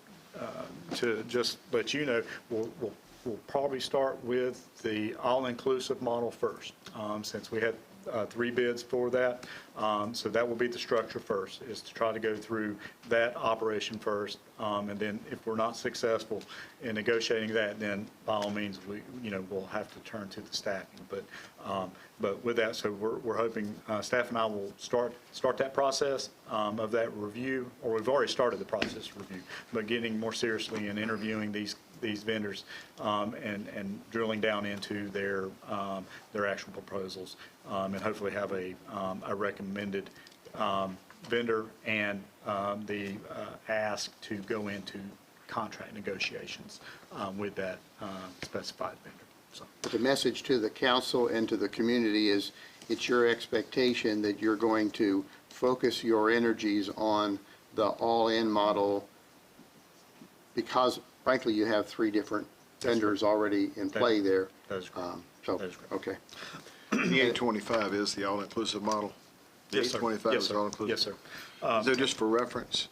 just let you know, we'll probably start with the all-inclusive model first, since we had 3 bids for that. So that will be the structure first, is to try to go through that operation first. And then if we're not successful in negotiating that, then by all means, we'll have to turn to the staffing. But with that, so we're hoping, staff and I will start that process of that review, or we've already started the process of review, but getting more seriously and interviewing these vendors and drilling down into their actual proposals, and hopefully have a recommended vendor and the ask to go into contract negotiations with that specified vendor. So. The message to the council and to the community is it's your expectation that you're going to focus your energies on the all-in model because, frankly, you have 3 different vendors already in play there. That is correct. So, That is correct. okay. The 825 is the all-inclusive model? The Yes, sir. 825 Yes, is sir. all-inclusive? Yes, sir. So just for reference,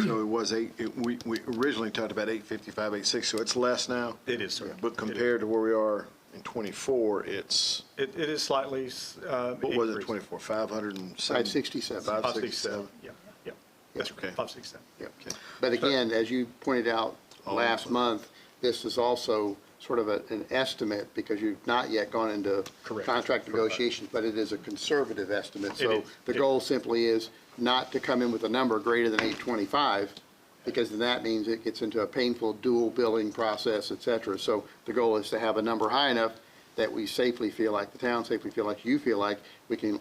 so it was we originally talked about 855, 86, so it's less now? It is, sir. But compared to where we are in 24, it's, It is slightly what was it, increased. 24, 507? 567. 567. Yeah, yeah. That's Okay. right, 567. Yeah. But again, as you pointed out last month, this is also sort of an estimate because you've not yet gone into Correct. contract negotiations, but it is a conservative estimate. So is. the goal simply is not to come in with a number greater than 825, because then that means it gets into a painful dual billing process, et cetera. So the goal is to have a number high enough that we safely feel like, the town safely feel like, you feel like we can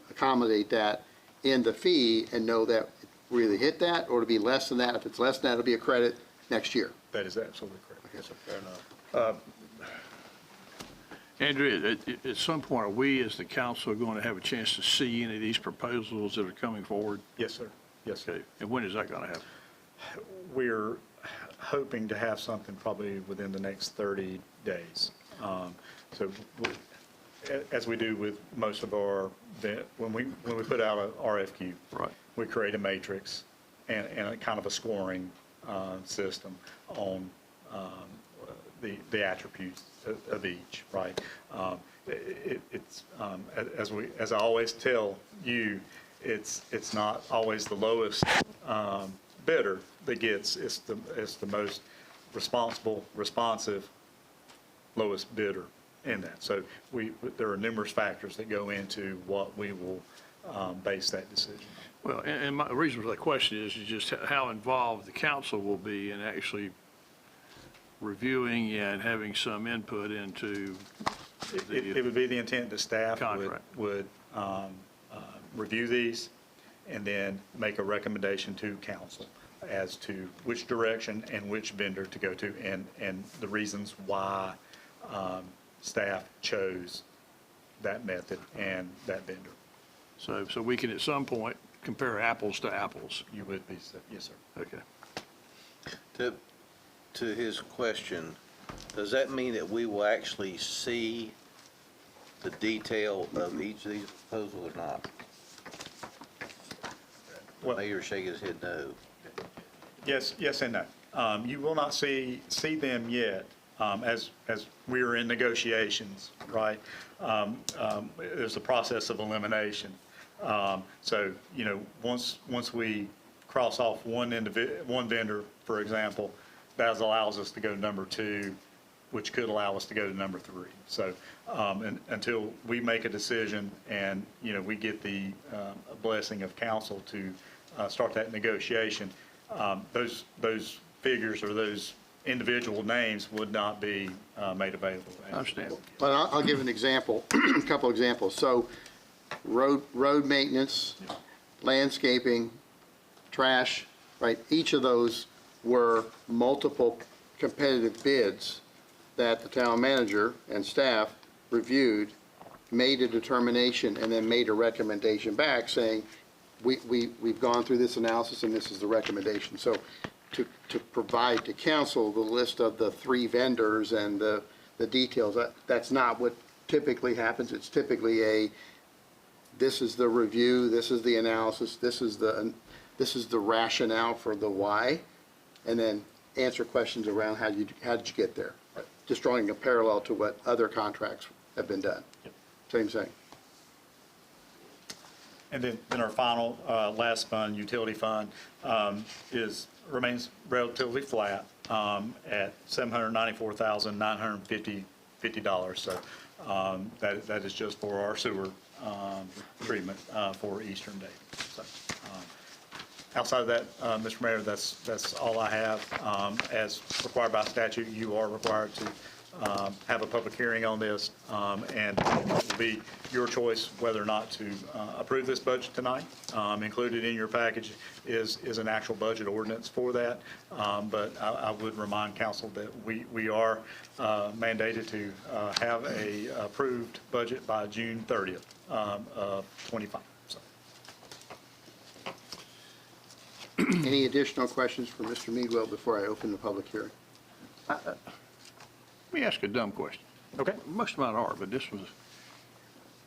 accommodate that in the fee and know that we either hit that or to be less than that. If it's less than that, it'll be a credit next year. That is absolutely correct. Yes, sir. Fair enough. Andrea, at some point, are we as the council going to have a chance to see any of these proposals that are coming forward? Yes, sir. Yes, sir. Okay, and when is that going to happen? We're hoping to have something probably within the next 30 days. So as we do with most of our, when we put out an RFQ, Right. we create a matrix and a kind of a scoring system on the attributes of each, right? It's as I always tell you, it's not always the lowest bidder that gets, it's the most responsive lowest bidder in that. So there are numerous factors that go into what we will base that decision on. Well, and my reason for that question is just how involved the council will be in actually reviewing and having some input into It would be the intent that staff Contract. would review these and then make a recommendation to council as to which direction and which vendor to go to and the reasons why staff chose that method and that vendor. So we can at some point compare apples to apples. You would be, yes, sir. Okay. To his question, does that mean that we will actually see the detail of each of these proposals or not? Well- Mayor shaking his head no. Yes and no. You will not see them yet as we are in negotiations, right? There's a process of elimination. So, once we cross off one vendor, for example, that allows us to go to number 2, which could allow us to go to number 3. So until we make a decision and, we get the blessing of council to start that negotiation, those figures or those individual names would not be made available. I understand. But I'll give an example, a couple examples. So road maintenance, landscaping, trash, right? Each of those were multiple competitive bids that the town manager and staff reviewed, made a determination, and then made a recommendation back saying, we've gone through this analysis and this is the recommendation. So to provide to council the list of the 3 vendors and the details, that's not what typically happens. It's typically this is the review, this is the analysis, this is the rationale for the why, and then answer questions around how did you get there? Just drawing a parallel to what other contracts have been done. Yep. Same thing. And then our final, last fund, utility fund, remains relatively flat at $794,950. So that is just for our sewer treatment for Eastern Dayton. So outside of that, Mr. Mayor, that's all I have. As required by statute, you are required to have a public hearing on this, and it will be your choice whether or not to approve this budget tonight. Included in your package is an actual budget ordinance for that, but I would remind council that we are mandated to have a approved budget by June 30th of '25. So. Any additional questions for Mr. Meadwell before I open the public hearing? Let me ask a dumb question. Okay. Most of mine are, but this was,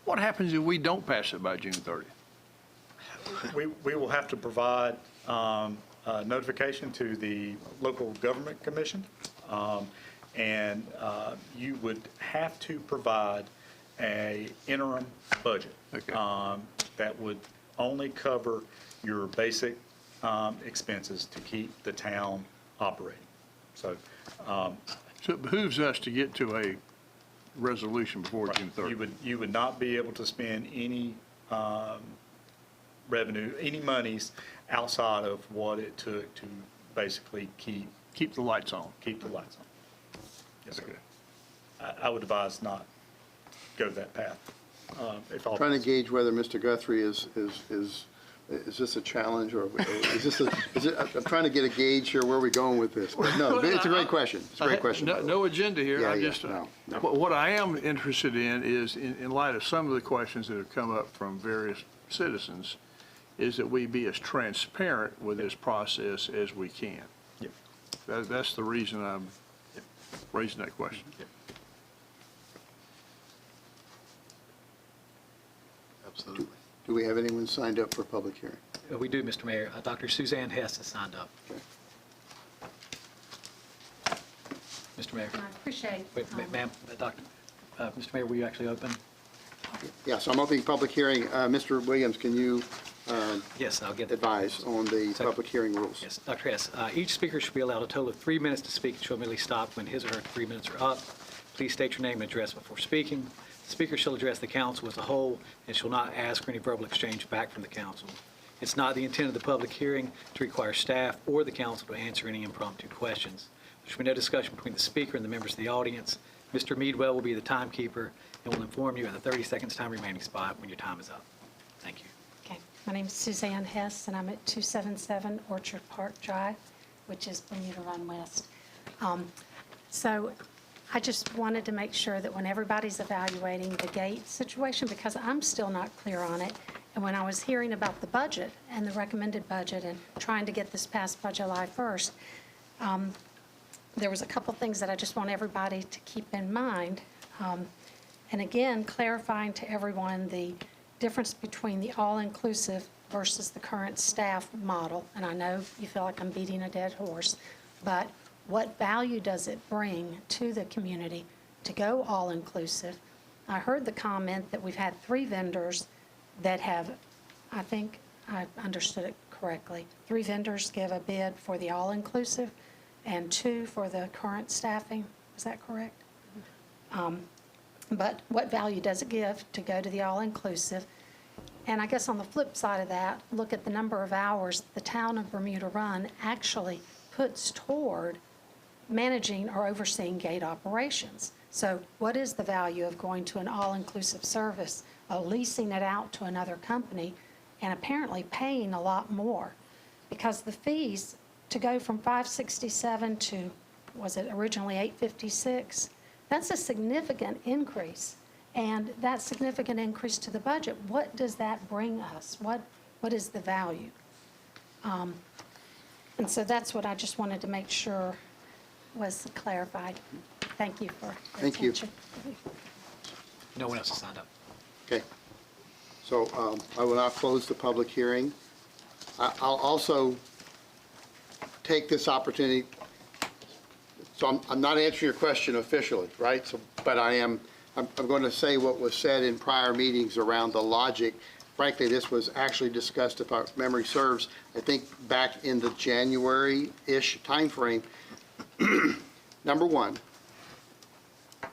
what happens if we don't pass it by June 30th? We will have to provide notification to the local government commission, and you would have to provide a interim budget. Okay. That would only cover your basic expenses to keep the town operating. So So it behooves us to get to a resolution before June 30th. you would not be able to spend any revenue, any monies outside of what it took to basically Keep the lights on. keep the lights on. Yes, sir. Okay. I would advise not go that path. If all Trying to gauge whether Mr. Guthrie is this a challenge or is this I'm trying to get a gauge here where we're going with this. But no, it's a great question. It's a great question. No agenda here. Yeah, I yeah, just, no. what I am interested in is, in light of some of the questions that have come up from various citizens, is that we be as transparent with this process as we can. Yep. That's the reason I'm raising that question. Absolutely. Do we have anyone signed up for a public hearing? We do, Mr. Mayor. Dr. Suzanne Hess has signed up. Okay. Mr. Mayor. I appreciate. Wait, ma'am, Mr. Mayor, will you actually open? Yeah, so I'm opening public hearing. Mr. Williams, can you Yes, I'll get that. advise on the public hearing rules? Yes, Dr. Hess. Each speaker should be allowed a total of 3 minutes to speak and shall immediately stop when his or her 3 minutes are up. Please state your name and address before speaking. The speaker shall address the council as a whole and shall not ask for any verbal exchange back from the council. It's not the intent of the public hearing to require staff or the council to answer any impromptu questions. There should be no discussion between the speaker and the members of the audience. Mr. Meadwell will be the timekeeper and will inform you at the 30 seconds time remaining spot when your time is up. Thank you. Okay, my name is Suzanne Hess, and I'm at 277 Orchard Park Drive, which is Bermuda Run West. So I just wanted to make sure that when everybody's evaluating the gate situation, because I'm still not clear on it, and when I was hearing about the budget and the recommended budget and trying to get this passed by July 1st, there was a couple things that I just want everybody to keep in mind. And again, clarifying to everyone the difference between the all-inclusive versus the current staff model. And I know you feel like I'm beating a dead horse, but what value does it bring to the community to go all-inclusive? I heard the comment that we've had 3 vendors that have, I think I understood it correctly, 3 vendors give a bid for the all-inclusive and 2 for the current staffing. Is that correct? But what value does it give to go to the all-inclusive? And I guess on the flip side of that, look at the number of hours the town of Bermuda Run actually puts toward managing or overseeing gate operations. So what is the value of going to an all-inclusive service, leasing it out to another company, and apparently paying a lot more? Because the fees to go from $567 to, was it originally $856? That's a significant increase. And that significant increase to the budget, what does that bring us? What is the value? And so that's what I just wanted to make sure was clarified. Thank you for your Thank you. attention. No one else has signed up. Okay. So I will now close the public hearing. I'll also take this opportunity, so I'm not answering your question officially, right? So, but I'm going to say what was said in prior meetings around the logic frankly, this was actually discussed, if our memory serves, I think back in the January-ish timeframe. Number one,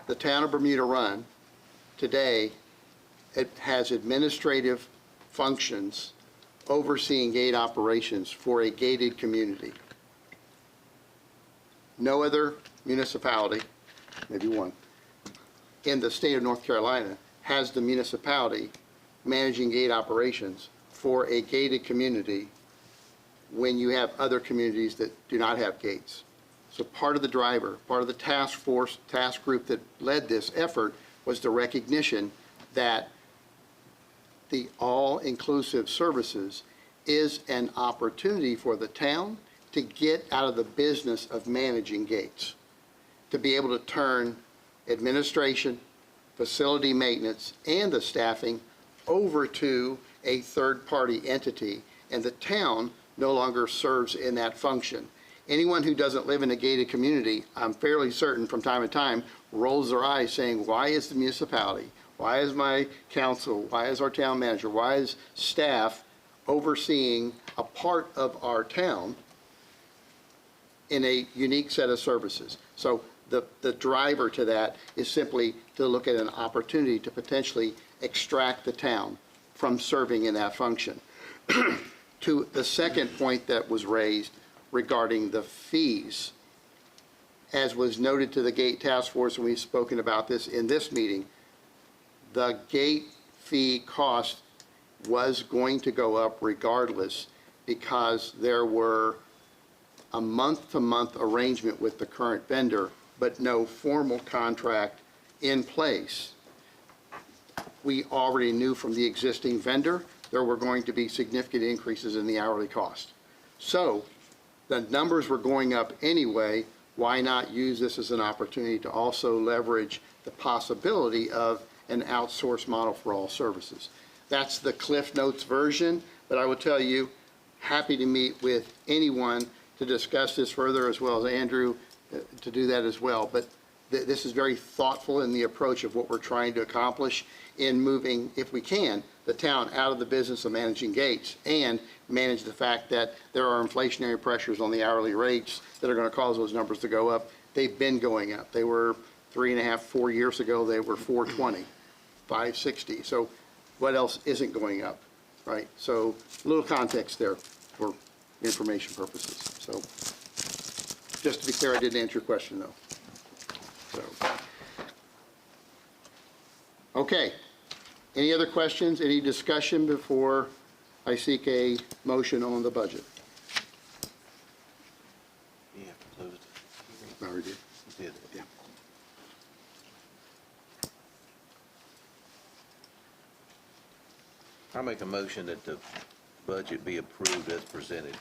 the town of Bermuda Run today, it has administrative functions overseeing gate operations for a gated community. No other municipality, maybe one, in the state of North Carolina has the municipality managing gate operations for a gated community when you have other communities that do not have gates. So part of the driver, part of the task force, task group that led this effort was the recognition that the all-inclusive services is an opportunity for the town to get out of the business of managing gates, to be able to turn administration, facility maintenance, and the staffing over to a third-party entity, and the town no longer serves in that function. Anyone who doesn't live in a gated community, I'm fairly certain from time to time, rolls their eyes saying, why is the municipality, why is my council, why is our town manager, why is staff overseeing a part of our town in a unique set of services? So the driver to that is simply to look at an opportunity to potentially extract the town from serving in that function. To the second point that was raised regarding the fees, as was noted to the Gate Task Force, and we've spoken about this in this meeting, the gate fee cost was going to go up regardless because there were a month-to-month arrangement with the current vendor, but no formal contract in place. We already knew from the existing vendor there were going to be significant increases in the hourly cost. So the numbers were going up anyway. Why not use this as an opportunity to also leverage the possibility of an outsourced model for all services? That's the Cliff Notes version, but I will tell you, happy to meet with anyone to discuss this further, as well as Andrew to do that as well. But this is very thoughtful in the approach of what we're trying to accomplish in moving, if we can, the town out of the business of managing gates and manage the fact that there are inflationary pressures on the hourly rates that are going to cause those numbers to go up. They've been going up. They were 3.5, 4 years ago, they were $420, $560. So what else isn't going up, right? So a little context there for information purposes. So just to be clear, I didn't answer your question, though. So, okay. Any other questions, any discussion before I seek a motion on the budget? You have to close it. I already did. You did. Yeah. I make a motion that the budget be approved as presented.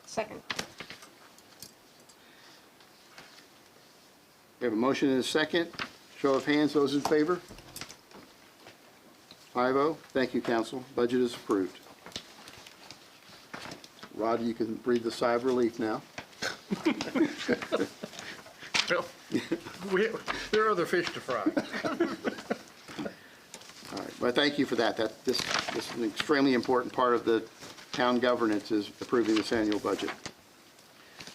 Second. We have a motion and a second. Show of hands, those in favor? 5-0. Thank you, council. Budget is approved. Rod, you can breathe a sigh of relief now. Well, there are other fish to fry. All right, well, thank you for that. This is an extremely important part of the town governance, is approving this annual budget.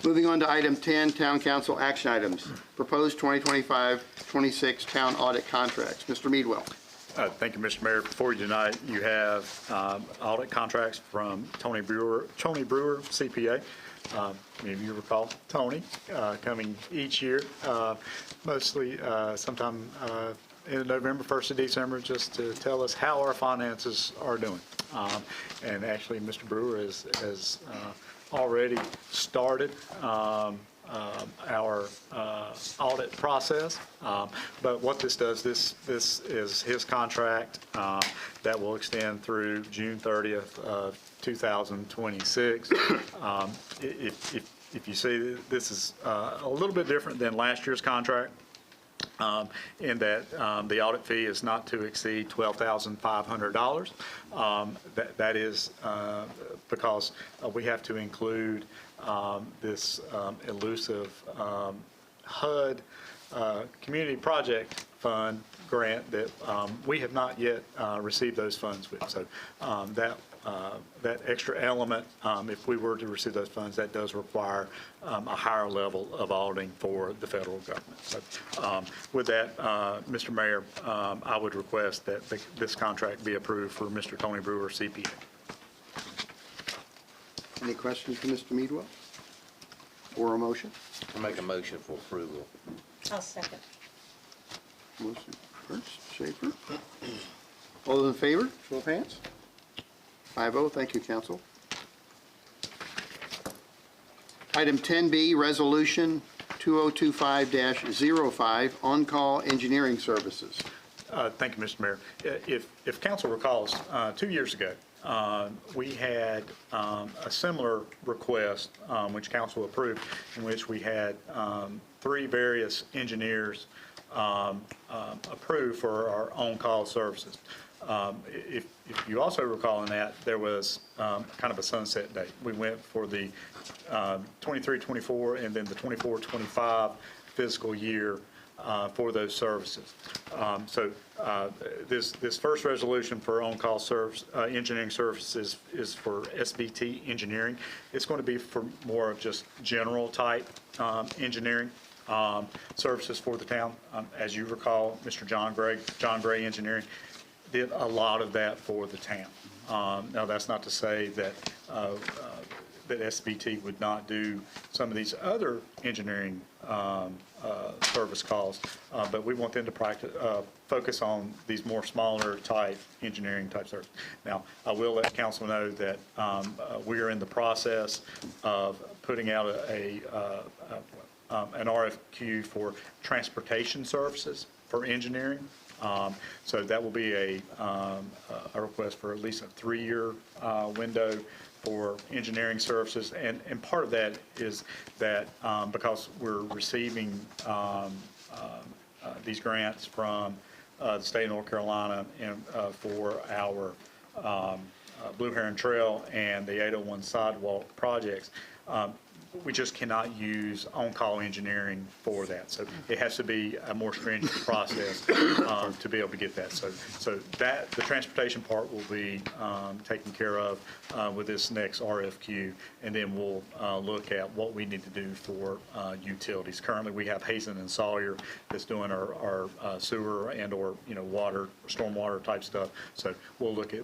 Moving on to item 10, town council action items. Proposed 2025-26 town audit contracts. Mr. Meadwell. Thank you, Mr. Mayor. Before you tonight, you have audit contracts from Tony Brewer, CPA. Maybe you recall Tony coming each year, mostly sometime in November, 1st of December, just to tell us how our finances are doing. And actually, Mr. Brewer has already started our audit process. But what this does, this is his contract that will extend through June 30th of 2026. If you see, this is a little bit different than last year's contract, in that the audit fee is not to exceed $12,500. That is because we have to include this elusive HUD community project fund grant that we have not yet received those funds with. So that extra element, if we were to receive those funds, that does require a higher level of auditing for the federal government. So with that, Mr. Mayor, I would request that this contract be approved for Mr. Tony Brewer, CPA. Any questions for Mr. Meadwell? Or a motion? I make a motion for approval. I'll second. Motion first, Schaefer. All those in favor, show of hands. 5-0, thank you, council. Item 10B, Resolution 2025-05, on-call engineering services. Thank you, Mr. Mayor. If council recalls, 2 years ago, we had a similar request, which council approved, in which we had 3 various engineers approved for our on-call services. If you also recall in that, there was kind of a sunset date. We went for the 23-24 and then the 24-25 fiscal year for those services. So this first resolution for on-call engineering services is for SBT engineering. It's going to be for more of just general type engineering services for the town. As you recall, Mr. John Gray Engineering did a lot of that for the town. Now, that's not to say that that SBT would not do some of these other engineering service calls, but we want them to focus on these more smaller type engineering type service. Now, I will let council know that we are in the process of putting out an RFQ for transportation services for engineering. So that will be a request for at least a 3-year window for engineering services. And part of that is that because we're receiving these grants from the state of North Carolina and for our Blue Heron Trail and the 801 sidewalk projects, we just cannot use on-call engineering for that. So it has to be a more stringent process to be able to get that. So that the transportation part will be taken care of with this next RFQ, and then we'll look at what we need to do for utilities. Currently, we have Hazen and Sawyer that's doing our sewer and or water, stormwater type stuff. So we'll look at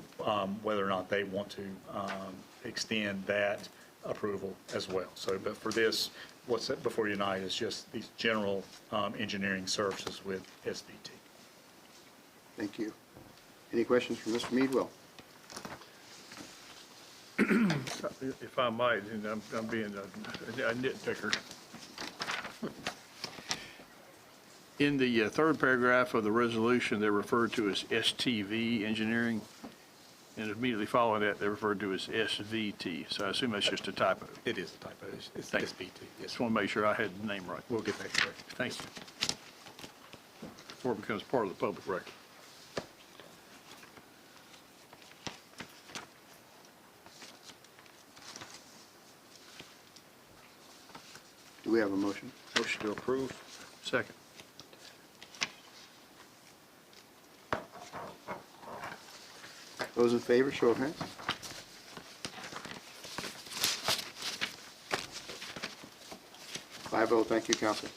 whether or not they want to extend that approval as well. So, but for this, what's before you tonight is just these general engineering services with SBT. Thank you. Any questions for Mr. Meadwell? If I might, and I'm being a nitpicker. In the third paragraph of the resolution, they're referred to as STV engineering, and immediately following that, they're referred to as SVT. So I assume that's just a typo. It is a typo. It's Thank you. SBT. Yes, Just want to make sure I had the name right. we'll get that correct. Thank you. Before it becomes part of the public record. Do we have a motion? Motion to approve? Second. Those in favor, show of hands. Five oh, thank you, council.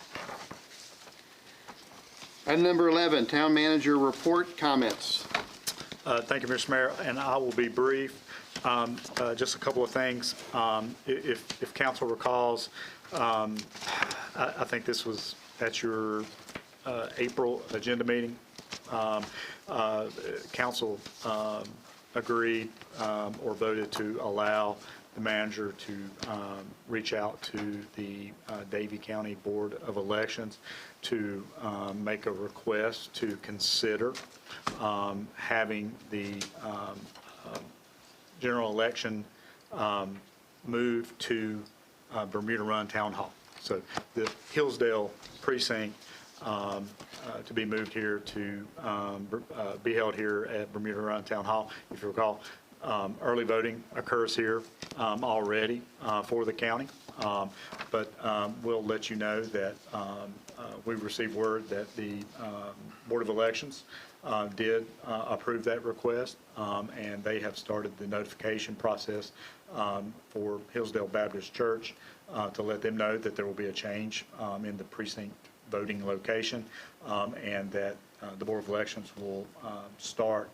Item number 11, town manager report comments. Thank you, Mr. Mayor, and I will be brief. Just a couple of things. If council recalls, I think this was at your April agenda meeting. Council agreed or voted to allow the manager to reach out to the Davie County Board of Elections to make a request to consider having the general election moved to Bermuda Run Town Hall. So the Hillsdale precinct to be moved here to be held here at Bermuda Run Town Hall. If you recall, early voting occurs here already for the county. But we'll let you know that we've received word that the Board of Elections did approve that request, and they have started the notification process for Hillsdale Baptist Church to let them know that there will be a change in the precinct voting location, and that the Board of Elections will start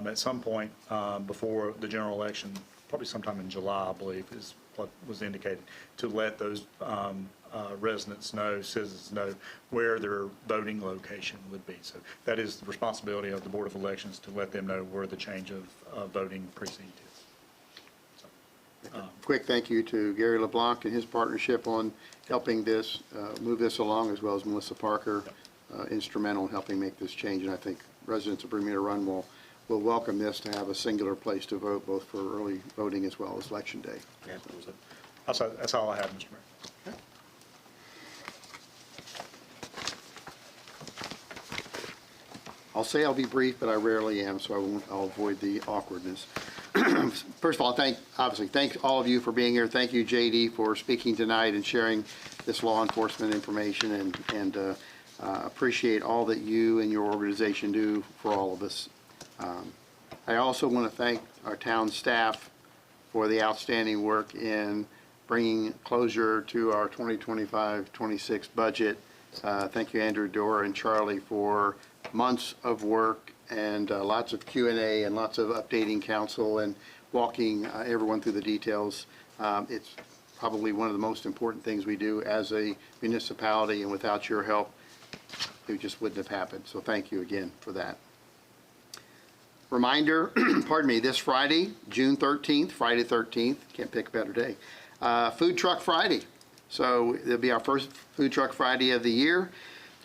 at some point before the general election, probably sometime in July, I believe, is what was indicated, to let those residents know, citizens know, where their voting location would be. So that is the responsibility of the Board of Elections to let them know where the change of voting precinct is. So, Quick thank you to Gary LeBlanc and his partnership on helping this, move this along, as well as Melissa Parker, instrumental in helping make this change. And I think residents of Bermuda Run will welcome this to have a singular place to vote, both for early voting as well as Election Day. So that's all I have, Mr. Mayor. I'll say I'll be brief, but I rarely am, so I'll avoid the awkwardness. First of all, obviously, thank all of you for being here. Thank you, JD, for speaking tonight and sharing this law enforcement information, and appreciate all that you and your organization do for all of us. I also want to thank our town staff for the outstanding work in bringing closure to our 2025-26 budget. Thank you, Andrew, Dora, and Charlie, for months of work and lots of Q&A and lots of updating council and walking everyone through the details. It's probably one of the most important things we do as a municipality, and without your help, it just wouldn't have happened. So thank you again for that. Reminder, pardon me, this Friday, June 13th, Friday 13th, can't pick a better day, Food Truck Friday. So it'll be our first Food Truck Friday of the year.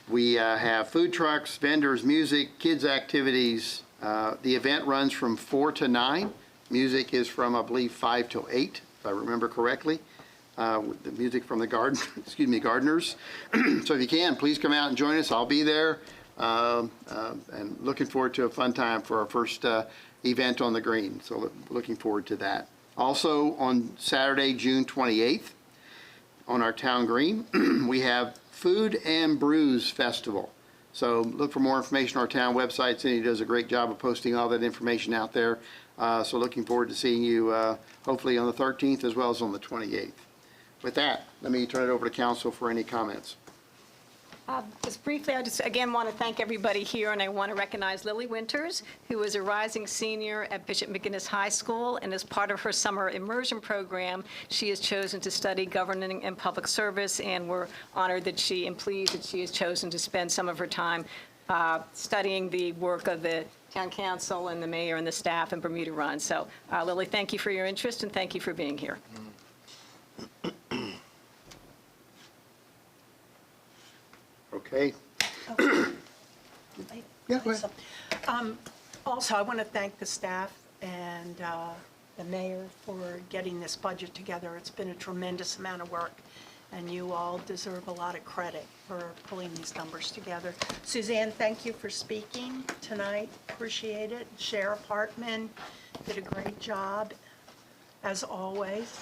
We have food trucks, vendors, music, kids' activities. The event runs from 4 to 9. Music is from, I believe, 5 till 8, if I remember correctly. The music from the gardeners. So if you can, please come out and join us. I'll be there. And looking forward to a fun time for our first event on the green. So looking forward to that. Also on Saturday, June 28th, on our town green, we have Food and Brews Festival. So look for more information on our town website. Cindy does a great job of posting all that information out there. So looking forward to seeing you hopefully on the 13th as well as on the 28th. With that, let me turn it over to council for any comments. Just briefly, I just again want to thank everybody here, and I want to recognize Lily Winters, who is a rising senior at Bishop McGinnis High School, and as part of her summer immersion program, she has chosen to study governing and public service, and we're honored that and pleased that she has chosen to spend some of her time studying the work of the town council and the mayor and the staff in Bermuda Run. So, Lily, thank you for your interest, and thank you for being here. Okay. Yeah, go ahead. Also, I want to thank the staff and the mayor for getting this budget together. It's been a tremendous amount of work, and you all deserve a lot of credit for pulling these numbers together. Suzanne, thank you for speaking tonight. Appreciate it. Sheriff Hartman did a great job, as always.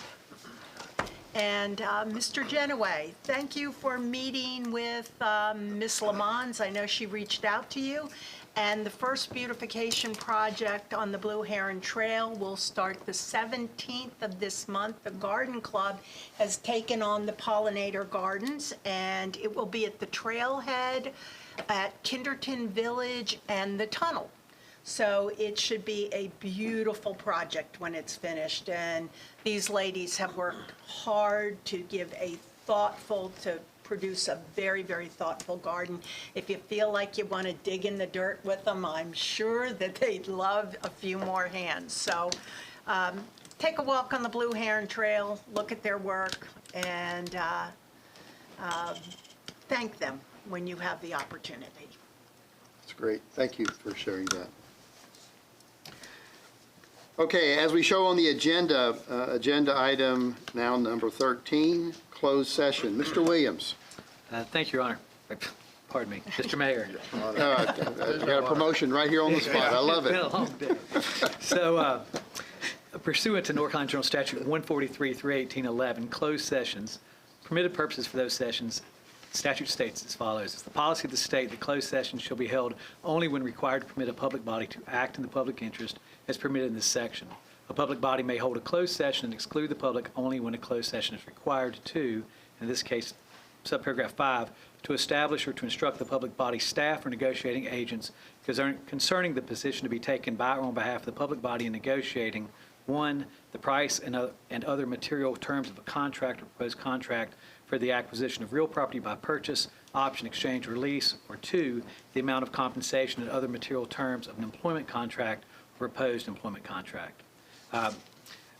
And Mr. Genoway, thank you for meeting with Ms. Lamons. I know she reached out to you. And the first beautification project on the Blue Heron Trail will start the 17th of this month. The Garden Club has taken on the Pollinator Gardens, and it will be at the trailhead at Kinderton Village and the tunnel. So it should be a beautiful project when it's finished. And these ladies have worked hard to produce a very, very thoughtful garden. If you feel like you want to dig in the dirt with them, I'm sure that they'd love a few more hands. So take a walk on the Blue Heron Trail, look at their work, and thank them when you have the opportunity. That's great. Thank you for sharing that. Okay, as we show on the agenda, agenda item now number 13, closed session. Mr. Williams. Thank you, Your Honor. Pardon me, Mr. Mayor. I got a promotion right here on the spot. I love It's been a it. long day. So Pursuant to North Carolina General Statute 143 through 1811, closed sessions, permitted purposes for those sessions, statute states as follows. It's the policy of the state that closed sessions shall be held only when required to permit a public body to act in the public interest as permitted in this section. A public body may hold a closed session and exclude the public only when a closed session is required to, in this case, subparagraph 5, to establish or to instruct the public body staff or negotiating agents concerning the position to be taken by or on behalf of the public body in negotiating, 1, the price and other material terms of a contract or proposed contract for the acquisition of real property by purchase, option, exchange, or lease, or 2, the amount of compensation and other material terms of an employment contract or proposed employment contract.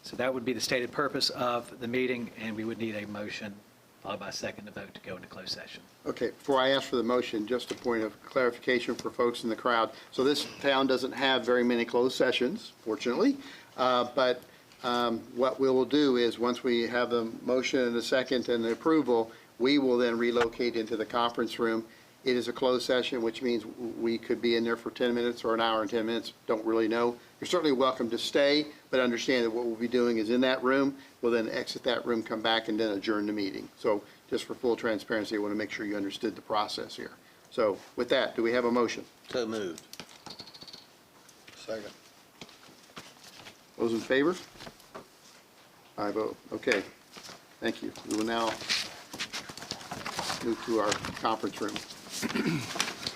So that would be the stated purpose of the meeting, and we would need a motion followed by a second to vote to go into closed session. Okay, before I ask for the motion, just a point of clarification for folks in the crowd. So this town doesn't have very many closed sessions, fortunately, but what we will do is, once we have the motion and a second and the approval, we will then relocate into the conference room. It is a closed session, which means we could be in there for 10 minutes or an hour and 10 minutes, don't really know. You're certainly welcome to stay, but understand that what we'll be doing is in that room. We'll then exit that room, come back, and then adjourn the meeting. So just for full transparency, I want to make sure you understood the process here. So with that, do we have a motion? So moved. Second. Those in favor? I vote. Okay. Thank you. We will now move to our conference room.